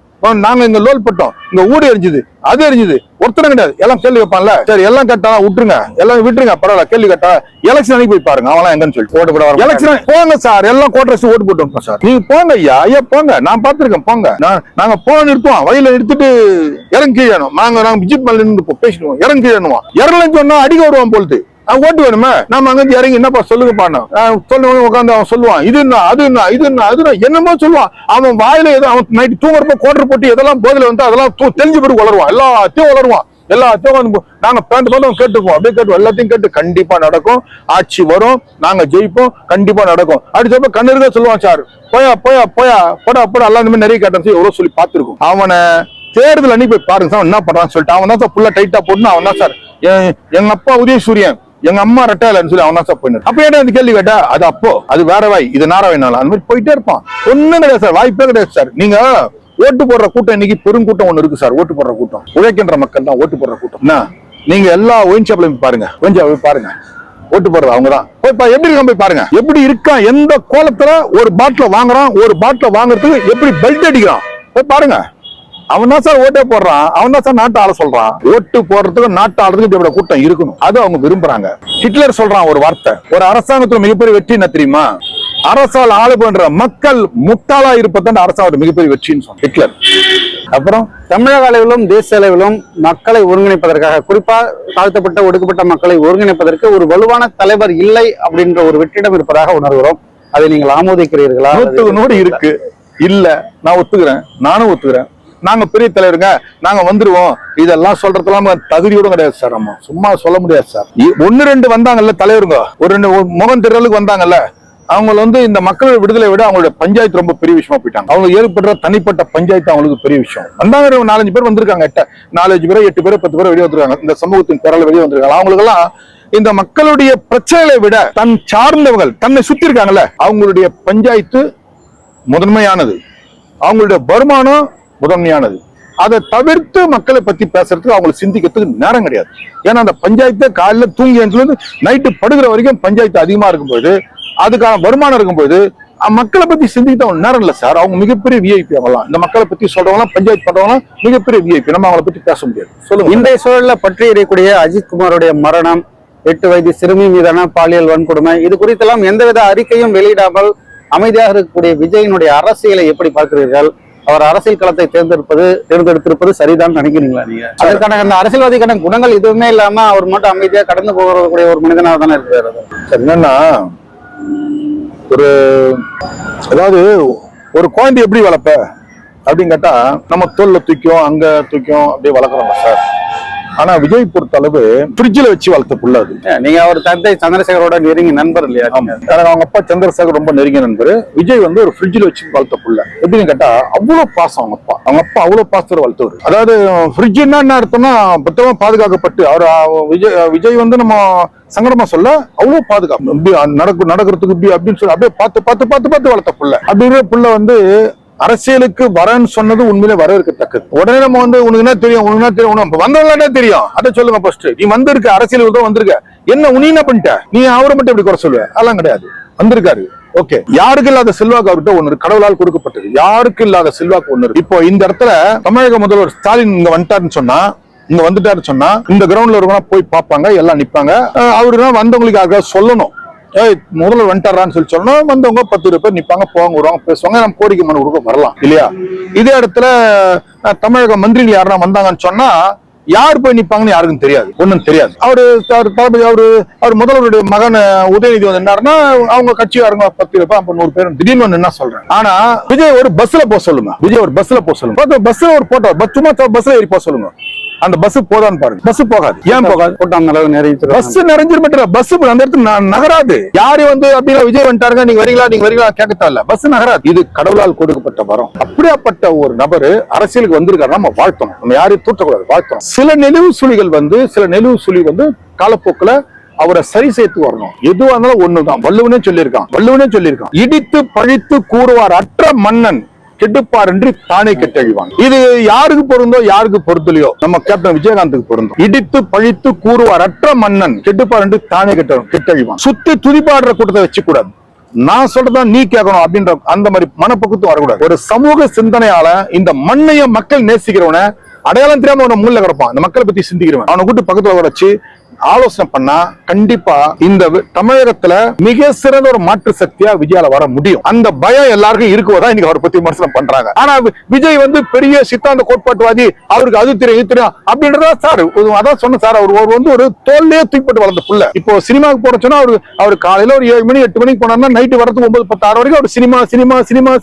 நாங்க இங்க லோல் பட்டோம், இங்க ஊடு எரிஞ்சுது, அது எரிஞ்சுது, ஒருத்தரும் கிடையாது, எல்லாம் கேள்வி கேட்பான்ல. சரி, எல்லாம் கேட்டாலும் விட்டுருங்க, எல்லாம் விட்டுருங்க, பரவாயில்ல. கேள்வி கேட்டா எலெக்ஷன் அன்னைக்கு போய் பாருங்க, அவன் எங்கன்னு சொல்லி ஓட்டு போட எலெக்ஷன் போங்க சார். எல்லாம் கோட்டரசு ஓட்டு போட்டு வைப்போம் சார். நீங்க போங்க ஐயா, ஐயா போங்க, நான் பாத்துருக்கேன், போங்க. நாங்க போன நிறுத்துவோம், வயல நிறுத்திட்டு இறங்கி கீழணும். நாங்க ஜீப் மேல நின்று பேசிடுவோம், இறங்கி கீழணுவோம். இறங்கலன்னு சொன்னா அடிக்க வருவான் போலுது. ஓட்டு வேணுமே, நம்ம அங்க இறங்கி என்னப்பா சொல்லுங்க பாடணும் சொல்லுவாங்க. உட்காந்து அவன் சொல்லுவான், இது என்ன அது என்ன இது என்ன அது என்னமோ சொல்லுவான். அவன் வாயில ஏதோ அவன் நைட்டு தூங்குறப்ப கோட்டர் போட்டு எதெல்லாம் போதில வந்து அதெல்லாம் தெரிஞ்சு பிறகு வளருவான், எல்லாத்தையும் வளருவான். எல்லாத்தையும் வந்து நாங்க பேண்ட் போதும் கேட்டுப்போம், அப்படியே கேட்டு எல்லாத்தையும் கேட்டு கண்டிப்பா நடக்கும். ஆட்சி வரும், நாங்க ஜெயிப்போம், கண்டிப்பா நடக்கும். அப்படி சொல்ல கண்ணருக்கா சொல்லுவான் சார். போயா போயா போயா போடா போடா எல்லாம் இந்த மாதிரி நிறைய கேட்டான் எவ்வளவு சொல்லி பார்த்திருக்கும். அவனை தேர்தல் அன்னைக்கு போய் பாருங்க சார் என்ன பண்றான்னு சொல்லிட்டு. அவன் தான் சார் ஃபுல்லா டைட்டா போட்டு அவன் தான் சார் எங்க அப்பா உதயசூரியன், எங்க அம்மா ரெட்டையிலன்னு சொல்லி அவன் தான் சார் போயிட்டு. அப்ப ஏன் அந்த கேள்வி கேட்டா அது அப்போ அது வேற வாய், இது நாராயணால அந்த மாதிரி போயிட்டே இருப்பான். ஒண்ணும் கிடையாது சார், வாய்ப்பே கிடையாது சார். நீங்க ஓட்டு போடுற கூட்டம் இன்னைக்கு பெருங்கூட்டம் ஒண்ணு இருக்கு சார். ஓட்டு போடுற கூட்டம், உழைக்கின்ற மக்கள் தான் ஓட்டு போடுற கூட்டம். என்ன நீங்க எல்லா ஒயின் ஷாப்ல பாருங்க, கொஞ்சம் பாருங்க, ஓட்டு போடுறது அவங்கதான். போய் எப்படி இருக்கான் போய் பாருங்க, எப்படி இருக்கான், எந்த கோலத்துல ஒரு பாட்டில வாங்குறான், ஒரு பாட்டில வாங்குறதுக்கு எப்படி பெல்ட் அடிக்கிறான் போய் பாருங்க. அவன் தான் சார் ஓட்டே போடுறான், அவன் தான் சார் நாட்டு ஆள சொல்றான். ஓட்டு போடுறதுக்கு நாட்டு ஆளுறதுக்கு கூட்டம் இருக்கணும், அது அவங்க விரும்புறாங்க. ஹிட்லர் சொல்றான் ஒரு வார்த்தை, ஒரு அரசாங்கத்துல மிகப்பெரிய வெற்றி என்ன தெரியுமா, அரசால் ஆளு பண்ற மக்கள் முட்டாளா இருப்பதான் அரசாங்க மிகப்பெரிய வெற்றின்னு சொன்ன ஹிட்லர். அப்புறம் தமிழக அளவிலும் தேசிய அளவிலும் மக்களை ஒருங்கிணைப்பதற்காக, குறிப்பா தாழ்த்தப்பட்ட ஒடுக்கப்பட்ட மக்களை ஒருங்கிணைப்பதற்கு ஒரு வலுவான தலைவர் இல்லை அப்படின்ற ஒரு வெற்றிடம் இருப்பதாக உணர்கிறோம். அதை நீங்கள் ஆமோதிக்கிறீர்களா? 100% இருக்கு. இல்ல, நான் ஒத்துக்கிறேன், நானும் ஒத்துக்கிறேன். நாங்க பெரிய தலைவருங்க, நாங்க வந்துருவோம், இதெல்லாம் சொல்றதுலாம் தகுதியோட கிடையாது சார். நம்ம சும்மா சொல்ல முடியாது சார். 1-2 வந்தாங்கல்ல தலைவருங்க, ஒரு 2 முகம் தெரியலுக்கு வந்தாங்கல்ல, அவங்க வந்து இந்த மக்களோட விடுதலை விட அவங்களோட பஞ்சாயத்து ரொம்ப பெரிய விஷயமா போயிட்டாங்க. அவங்க ஏற்படுற தனிப்பட்ட பஞ்சாயத்து அவங்களுக்கு பெரிய விஷயம். வந்தாங்க 4-5 பேர் வந்திருக்காங்க, 4-5 பேர் 8 பேர் 10 பேர் வெளியே வந்திருக்காங்க. இந்த சமூகத்தின் குரல் வெளியே வந்திருக்காங்க. அவங்களுக்கு எல்லாம் இந்த மக்களுடைய பிரச்சனைகளை விட தன் சார்ந்தவர்கள் தன்னை சுத்தி இருக்காங்கல்ல, அவங்களுடைய பஞ்சாயத்து முதன்மையானது, அவங்களுடைய வருமானம் முதன்மையானது. அதை தவிர்த்து மக்களை பத்தி பேசுறதுக்கு அவங்களுக்கு சிந்திக்கிறதுக்கு நேரம் கிடையாது. ஏன்னா அந்த பஞ்சாயத்தை காலையில தூங்கி நைட்டு படுகிற வரைக்கும் பஞ்சாயத்து அதிகமா இருக்கும்போது, அதுக்கான வருமானம் இருக்கும்போது மக்களை பத்தி சிந்திக்கிட்டு அவங்க நேரம் இல்லை சார். அவங்க மிகப்பெரிய விஐபி. அவங்கலாம் இந்த மக்களை பத்தி சொல்றவங்களாம், பஞ்சாயத்து பண்றவங்களாம் மிகப்பெரிய விஐபி. நம்ம அவங்களை பத்தி பேச முடியாது. சொல்லுங்க. இன்றைய சூழல்ல பற்றி எறியக்கூடிய அஜித் குமாருடைய மரணம், 8 வயது சிறுமி மீதான பாலியல் வன்கொடுமை, இது குறித்தெல்லாம் எந்தவித அறிக்கையும் வெளியிடாமல் அமைதியாக இருக்கக்கூடிய விஜயினுடைய அரசியலை எப்படி பார்க்கிறீர்கள்? அவர் அரசியல் களத்தை தேர்ந்தெடுத்திருப்பது சரிதான் நினைக்கிறீங்களா நீங்க? அதற்கான அந்த அரசியல்வாதிக்கான குணங்கள் எதுவுமே இல்லாம அவர் மட்டும் அமைதியா கடந்து போகக்கூடிய ஒரு மனிதனாக தானே இருக்கிறாரு. என்னன்னா, அதாவது ஒரு குழந்தை எப்படி வளர்ப்ப அப்படின்னு கேட்டா, நம்ம தோல்ல தூக்கியும் அங்க தூக்கியும் அப்படியே வளர்க்குறோம் சார். ஆனா விஜய் பொறுத்த அளவு ஃப்ரிட்ஜில் வச்சு வளர்த்த புள்ள அது. நீங்க அவர் தந்தை சந்திரசேகரோட நெருங்கி நண்பர் இல்லையா? எனக்கு அவங்க அப்பா சந்திரசேகர் ரொம்ப நெருங்கிய நண்பர். விஜய் வந்து ஒரு ஃப்ரிட்ஜில் வச்சு வளர்த்த புள்ள. எப்படின்னு கேட்டா அவ்வளவு பாசம் அவங்க அப்பா அவ்வளவு பாசத்தோட வளர்த்தவர். அதாவது ஃப்ரிட்ஜ்னா என்ன அர்த்தம்னா பத்திரமா பாதுகாக்கப்பட்டு அவர் விஜய் வந்து நம்ம சங்கடமா சொல்ல அவ்வளவு பாதுகாப்பு நடக்கிறதுக்கு இப்படி அப்படின்னு சொல்லி அப்படியே பார்த்து வளர்த்த புள்ள. அப்படிங்கிற புள்ள வந்து அரசியலுக்கு வரன்னு சொன்னது உண்மையிலே வரவேற்கத்தக்கது. உடனே நம்ம வந்து உனக்கு என்ன தெரியும் வந்தவங்களே தெரியும் அதை சொல்லுங்க ஃபர்ஸ்ட். நீ வந்திருக்க அரசியலுக்கு தான் வந்திருக்க, என்ன உனி என்ன பண்ணிட்ட, நீ அவரை மட்டும் எப்படி குறை சொல்லுவ? அதெல்லாம் கிடையாது. வந்திருக்காரு, ஓகே. யாருக்கு இல்லாத செல்வாக்கு அவர்கிட்ட ஒண்ணு கடவுளால் கொடுக்கப்பட்டது. யாருக்கு இல்லாத செல்வாக்கு ஒண்ணு இருக்கு. இப்போ இந்த இடத்துல தமிழக முதல்வர் ஸ்டாலின் இங்க வந்துட்டாருன்னு சொன்னா, இங்க வந்துட்டாருன்னு சொன்னா இந்த கிரவுண்ட்ல இருக்கவங்க போய் பார்ப்பாங்க, எல்லாம் நிப்பாங்க. அவருதான் வந்தவங்களுக்கு யாருக்காவது சொல்லணும், முதல்ல வந்துட்டாரான்னு சொல்லி சொன்னோம். வந்தவங்க 10 பேர் நிப்பாங்க, போவாங்க, வருவாங்க, பேசுவாங்க, நம்ம கோரிக்கை மனு கொடுக்க வரலாம் இல்லையா? இதே இடத்துல தமிழக மந்திரிகள் யாருன்னா வந்தாங்கன்னு சொன்னா யார் போய் நிப்பாங்கன்னு யாருக்கும் தெரியாது, ஒண்ணும் தெரியாது. அவர் முதல்வருடைய மகன் உதயநிதி வந்து என்னாருன்னா அவங்க கட்சியாருங்க 10 பேர் 100 பேர் திடீர்னு என்ன சொல்றேன். ஆனா விஜய் ஒரு பஸ்ல போக சொல்லுங்க, பஸ்ல ஒரு போட்டோ சும்மா பஸ்ல ஏறி போக சொல்லுங்க. அந்த பஸ் போதான்னு பாருங்க, பஸ் போகாது. ஏன் போகாது? பஸ் நிறைஞ்சிரு மட்டும் பஸ் அந்த இடத்துல நகராது. யாரு வந்து அப்படின்னா விஜய் வந்துட்டாருங்க, நீங்க வரீங்களா கேட்கத்தால பஸ் நகராது. இது கடவுளால் கொடுக்கப்பட்ட வரம். அப்படியாப்பட்ட ஒரு நபரு அரசியலுக்கு வந்திருக்காரு, நம்ம வாழ்த்தணும், நம்ம யாரையும் தூற்றக்கூடாது, வாழ்த்தணும். சில நெளிவு சுழி வந்து காலப்போக்குல அவரை சரி சேர்த்து வரணும். எதுவா இருந்தாலும் ஒண்ணுதான். வள்ளுவனே சொல்லியிருக்கான், இடித்து பழித்து கூறுவார் அற்ற மன்னன் கெடுப்பார் என்று தானே கெட்டழிவான். இது யாருக்கு பொருந்தோ யாருக்கு பொருத்தலையோ நம்ம கேப்டன் விஜயகாந்துக்கு பொருந்தும். இடித்து பழித்து கூறுவார் அற்ற மன்னன் கெடுப்பார் என்று தானே கெட்டழிவான். சுத்தி துதிப்பாடுற கூட்டத்தை வச்சு கூடாது, நான் சொல்றதான் நீ கேட்கணும் அப்படின்ற அந்த மாதிரி மனப்பக்குவம் வரக்கூடாது. ஒரு சமூக சிந்தனையால இந்த மண்ணைய மக்கள் நேசிக்கிறவன அடையாளம் தெரியாம அவன மூல கிடப்பான். இந்த மக்களை பத்தி சிந்திக்கிறவன் அவனை கூட்டு பக்கத்துல வச்சு ஆலோசனை பண்ணா கண்டிப்பா இந்த தமிழகத்துல மிக சிறந்த ஒரு மாற்று சக்தியா விஜயால வர முடியும். அந்த பயம் எல்லாருக்கும் இருக்குவதா இன்னைக்கு அவரை பத்தி விமர்சனம் பண்றாங்க. ஆனா விஜய் வந்து பெரிய சித்தாந்த கோட்பாட்டுவாதி, அவருக்கு அது தெரியும் இது தெரியும் அப்படின்றதா சார். அதான் சொன்ன சார், அவர் வந்து ஒரு தோல்லையே தூக்கிப்பட்டு வளர்ந்த புள்ள. இப்போ சினிமாவுக்கு போட சொன்னா அவரு காலையில ஒரு 7 மணி 8 மணிக்கு போனாருன்னா நைட்டு வரதுக்கு 9, 10, 6 வரைக்கும் அவர்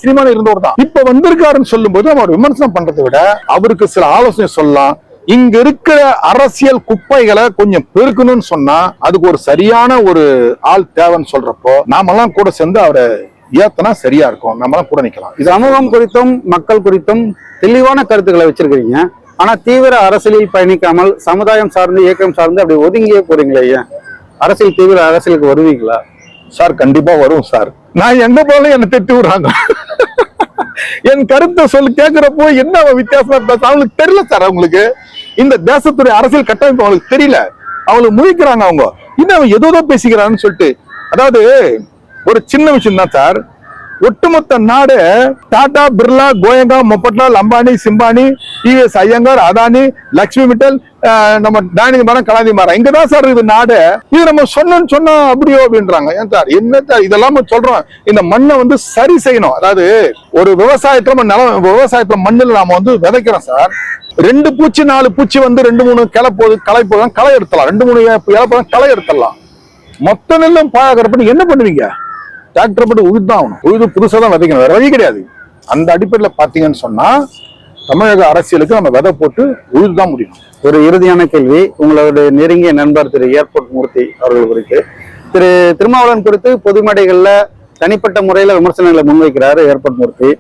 சினிமா இருந்தவர் தான். இப்ப வந்திருக்காருன்னு சொல்லும் போது அவர் விமர்சனம் பண்றதை விட அவருக்கு சில ஆலோசனை சொல்லலாம். இங்க இருக்கிற அரசியல் குப்பைகளை கொஞ்சம் பெருக்கணும்னு சொன்னா அதுக்கு ஒரு சரியான ஒரு ஆள் தேவைன்னு சொல்றப்போ நாமெல்லாம் கூட சேர்ந்து அவரை ஏத்தனா சரியா இருக்கும், நம்மளாம் கூட நிக்கலாம். இது சமூகம் குறித்தும் மக்கள் குறித்தும் தெளிவான கருத்துக்களை வச்சிருக்கீங்க. ஆனா தீவிர அரசியலில் பயணிக்காமல் சமுதாயம் சார்ந்து இயக்கம் சார்ந்து அப்படி ஒதுங்கியே போறீங்களே, தீவிர அரசியலுக்கு வருவீங்களா? சார் கண்டிப்பா வரும் சார். நான் எங்க போனாலும் என்ன திட்டி விடுறாங்க. என் கருத்தை கேட்கிறப்போ என்ன வித்தியாசமா பேச அவங்களுக்கு தெரியல சார். அவங்களுக்கு இந்த தேசத்துடைய அரசியல் கட்டமைப்பு அவங்களுக்கு தெரியல, அவங்களுக்கு முழிக்கிறாங்க. அவங்க இன்னும் ஏதோ பேசிக்கிறான்னு சொல்லிட்டு. அதாவது ஒரு சின்ன விஷயம் தான் சார். ஒட்டுமொத்த நாடு டாடா, பிர்லா, கோயங்கா, மொப்பட்லால், அம்பானி, சிம்பானி, டிவிஎஸ் ஐயங்கார், அதானி, லட்சுமி மிட்டல், நம்ம டானி மரம், கலாதி மரம், இங்கதான் சார் இது நாடு. இது நம்ம சொன்னா அப்படியோ அப்படின்றாங்க. ஏன் சார் என்ன சார் இதெல்லாம் சொல்றோம்? இந்த மண்ணை வந்து சரி செய்யணும். அதாவது ஒரு விவசாயத்துல மண்ணில் நாம வந்து விதைக்கிறோம் சார். 2 பூச்சி 4 பூச்சி வந்து 2-3 களை போதும் களை எடுத்துடலாம். 2-3 இலை போதும் களை எடுத்துடலாம். மொத்த நெல்லும் பாயாக்கிறப்ப என்ன பண்ணுவீங்க? டிராக்டர் போட்டு உழுதான் ஆகணும். உழுது புதுசா தான் விதைக்கணும், வேற வழி கிடையாது. அந்த அடிப்படையில் பாத்தீங்கன்னு சொன்னா தமிழக அரசியலுக்கு நம்ம விதை போட்டு உழுதுதான் முடியும். ஒரு இறுதியான கேள்வி, உங்களுடைய நெருங்கிய நண்பர் திரு ஏர்போர்ட் மூர்த்தி அவர்கள் குறித்து, திரு திருமாவளவன் குறித்து பொது மேடைகள்ல தனிப்பட்ட முறையில விமர்சனங்களை முன்வைக்கிறார் ஏர்போர்ட் மூர்த்தி.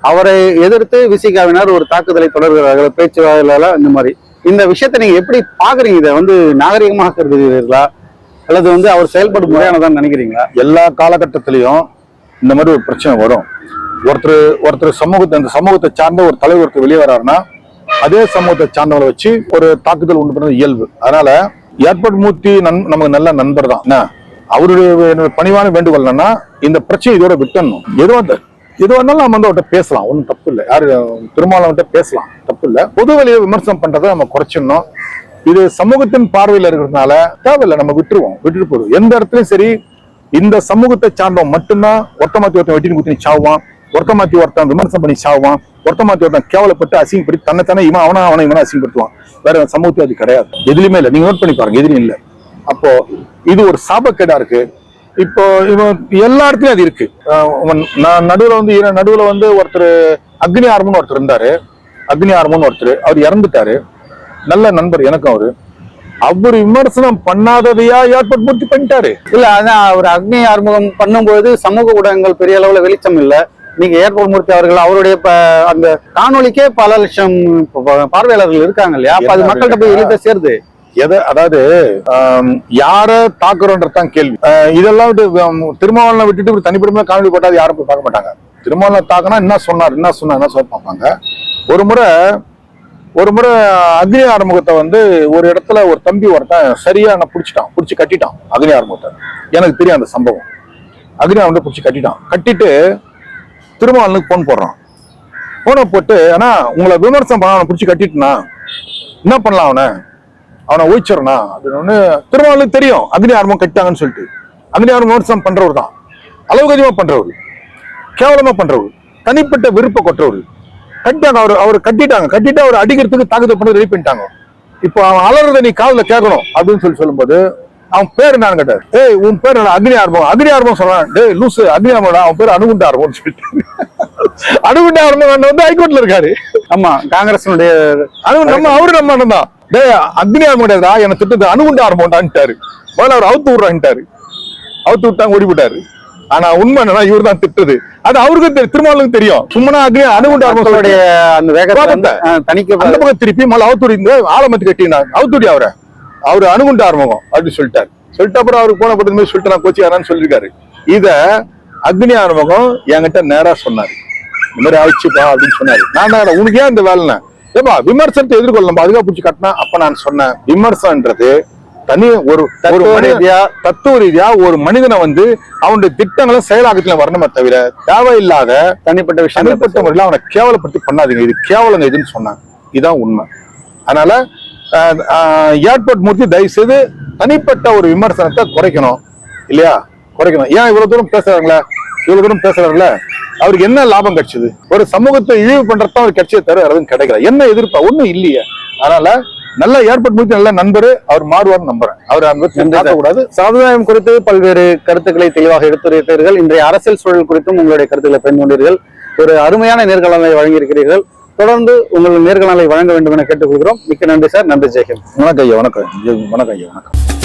அவரை எதிர்த்து விசிகாவினர் ஒரு தாக்குதலை தொடர்கிறார்கள், பேச்சுவார்த்தையில. இந்த மாதிரி இந்த விஷயத்தை நீங்க எப்படி பாக்குறீங்க? இதை வந்து நாகரிகமாக கருதுகிறீர்களா அல்லது வந்து அவர் செயல்படும் முறையானதான் நினைக்கிறீங்களா? எல்லா காலகட்டத்திலையும் இந்த மாதிரி ஒரு பிரச்சனை வரும். ஒருத்தர் அந்த சமூகத்தை சார்ந்த ஒரு தலைவர் வெளியே வர்றாருன்னா அதே சமூகத்தை சார்ந்தவங்களை வச்சு ஒரு தாக்குதல் உண்டு பண்றது இயல்பு. அதனால ஏர்போர்ட் மூர்த்தி நமக்கு நல்ல நண்பர் தான். அவருடைய பணிவான வேண்டுகோள் என்னன்னா இந்த பிரச்சனை இதோட விட்டணும். எதுவாக இருந்தாலும் நம்ம வந்து அவர்கிட்ட பேசலாம், ஒன்றும் தப்பு இல்லை. யாரு திருமாவளவன்கிட்ட பேசலாம், தப்பு இல்லை. பொது வழியை விமர்சனம் பண்றதை நம்ம குறைச்சிடணும். இது சமூகத்தின் பார்வையில் இருக்கிறதுனால தேவையில்லை, நம்ம விட்டுட்டு போதும். எந்த இடத்துலயும் சரி இந்த சமூகத்தை சார்ந்தவன் மட்டும்தான் ஒருத்த மாத்தி ஒருத்தன் வெட்டின்னு குத்தி சாவான், ஒருத்த மாத்தி ஒருத்தன் விமர்சனம் பண்ணி சாவான், ஒருத்த மாத்தி ஒருத்தன் கேவலப்பட்டு அசிங்கப்பட்டு தன்னைத்தானே இவனை அசிங்கப்படுத்துவான். வேற சமூகத்தை அது கிடையாது, எதுலையுமே இல்லை. நீங்க நோட் பண்ணி பாருங்க, எதுலையும் இல்லை. அப்போ இது ஒரு சாபக்கேடா இருக்கு. இப்போ எல்லா இடத்துலயும் அது இருக்கு. நடுவுல வந்து ஒருத்தர் அக்னி ஆர்மன் ஒருத்தர் இருந்தாரு. அவர் இறந்துட்டாரு. நல்ல நண்பர் எனக்கும். அவரு அவர் விமர்சனம் பண்ணாததையா ஏர்போர்ட் மூர்த்தி பண்ணிட்டாரு. இல்ல அதான் அவர் அக்னி ஆறுமுகம் பண்ணும்போது சமூக ஊடகங்கள் பெரிய அளவுல வெளிச்சம் இல்ல. நீங்க ஏர்போர்ட் மூர்த்தி அவர்கள் அவருடைய அந்த காணொலிக்கே பல லட்சம் பார்வையாளர்கள் இருக்காங்க இல்லையா? அப்ப அது மக்கள்கிட்ட போய் எளிதா சேருது. அதாவது யார தாக்குறோன்றதான் கேள்வி. இதெல்லாம் திருமாவளவனை விட்டுட்டு ஒரு தனிப்படமா காணொலி போட்டா யாரும் போய் பார்க்க மாட்டாங்க. திருமாவளவன் தாக்குனா என்ன சொன்னார் என்ன சொல்ல பார்ப்பாங்க. ஒரு முறை அக்னி ஆறுமுகத்தை ஒரு இடத்துல ஒரு தம்பி ஒருத்தன் சரியா பிடிச்சி கட்டிட்டான் அக்னி ஆறுமுகத்தை. எனக்கு தெரியும் அந்த சம்பவம். அக்னி ஆறுமுகத்தை பிடிச்சி கட்டிட்டு திருமாவளவனுக்கு போன் போடுறான். போனை போட்டு ஆனா உங்களை விமர்சனம் பண்ண அவனை பிடிச்சி கட்டிட்டுனா என்ன பண்ணலாம், அவனை ஒழிச்சிடனா அப்படின்னு திருமாவளவனுக்கு தெரியும் அக்னி ஆறுமுகம் கட்டிட்டாங்கன்னு சொல்லிட்டு. அக்னி ஆறுமுகம் விமர்சனம் பண்றவர் தான், அளவுக்கு அதிகமா பண்றவர், கேவலமா பண்றவர், தனிப்பட்ட விருப்ப கொற்றவர். கட்டிட்டாங்க, அவர் கட்டிட்டு அவர் அடிக்கிறதுக்கு தாக்குதல் பண்ணி ரெடி பண்ணிட்டாங்க. இப்போ அவன் அலறத நீ காதுல கேட்கணும் அப்படின்னு சொல்லும்போது அவன் பேர் என்னன்னு கேட்டார். ஏய் உன் பேர் என்ன? அக்னி ஆர்வம் சொல்றான். டேய் லூசு, அக்னி ஆர்வம் அவன் பேர் அணுகுண்ட ஆர்வம்னு சொல்லிட்டு. அணுகுண்ட ஆர்வம் ஹைகோர்ட்ல இருக்காரு. ஆமா, காங்கிரஸ் அவரு நம்ம அண்ணன் தான். டேய் அக்னி ஆர்வம் கிடையாதா, என்ன திட்டத்தை அணுகுண்ட ஆர்வம்டான்ட்டாரு. முதல்ல அவர் அவுத்து விடுறான்ட்டாரு. அவுத்து விட்டாங்க, ஓடி போட்டாரு. ஆனா உண்மை என்னன்னா இவர் தான் திட்டுது. அது அவருக்கு தெரியும், திருமாவளவனுக்கு தெரியும். சும்மா அணுகுண்ட ஆர்வங்களுடைய அந்த வேகத்தை தனிக்க அந்த பக்கம் திருப்பி மலை அவுத்துடி ஆலமத்து கட்டினார். அவுத்துடி அவரு அணுகுண்ட ஆர்வம் அப்படின்னு சொல்லிட்டு அப்புறம் அவருக்கு போன பத்தி மாதிரி சொல்லிட்டு நான் கோச்சிக்காரான்னு சொல்லியிருக்காரு. இத அக்னி ஆர்வகம் என்கிட்ட நேரா சொன்னாரு. இந்த மாதிரி ஆயிடுச்சுப்பா அப்படின்னு சொன்னாரு. நான் உனக்கு ஏன் இந்த வேலைன்னு ஏப்பா விமர்சனத்தை எதிர்கொள்ளணும் அதுக்காக பிடிச்சி கட்டினா. அப்ப நான் சொன்னேன், விமர்சனன்றது தனி ஒரு தத்துவ ரீதியா ஒரு மனிதனை அவனுடைய திட்டங்களை செயலாக்கத்துல வரணுமே தவிர தேவையில்லாத தனிப்பட்ட முறையில அவனை கேவலப்படுத்தி பண்ணாதீங்க. இது கேவலங்க இதுன்னு சொன்னாங்க. இதுதான் உண்மை. அதனால ஏர்போர்ட் மூர்த்தி தயவு செய்து தனிப்பட்ட ஒரு விமர்சனத்தை குறைக்கணும் இல்லையா? குறைக்கணும். ஏன் இவ்வளவு தூரம் பேசுறாங்களே அவருக்கு என்ன லாபம் கிடைச்சது? ஒரு சமூகத்தை இழிவு பண்றதான் அவர் கிடைச்சதை தவிர எதுவும் கிடைக்கல. என்ன எதிர்ப்பா ஒண்ணும் இல்லையே. அதனால நல்ல ஏர்போர்ட் மூர்த்தி நல்ல நண்பரு, அவர் மாறுவார்னு நம்புறேன். அவர் கூடாது. சமுதாயம் குறித்து பல்வேறு கருத்துக்களை தெளிவாக எடுத்துரைத்தீர்கள். இன்றைய அரசியல் சூழல் குறித்தும் உங்களுடைய கருத்துக்களை பயந்து கொண்டீர்கள். ஒரு அருமையான நேர்காணலை வழங்கியிருக்கிறீர்கள். தொடர்ந்து உங்கள் நேர்காணலை வழங்க வேண்டும் என கேட்டுக்கொள்கிறோம். மிக்க நன்றி சார். நன்றி ஜெயஹிந்த். வணக்கம் ஐயா. வணக்கம் ஐயா. வணக்கம்.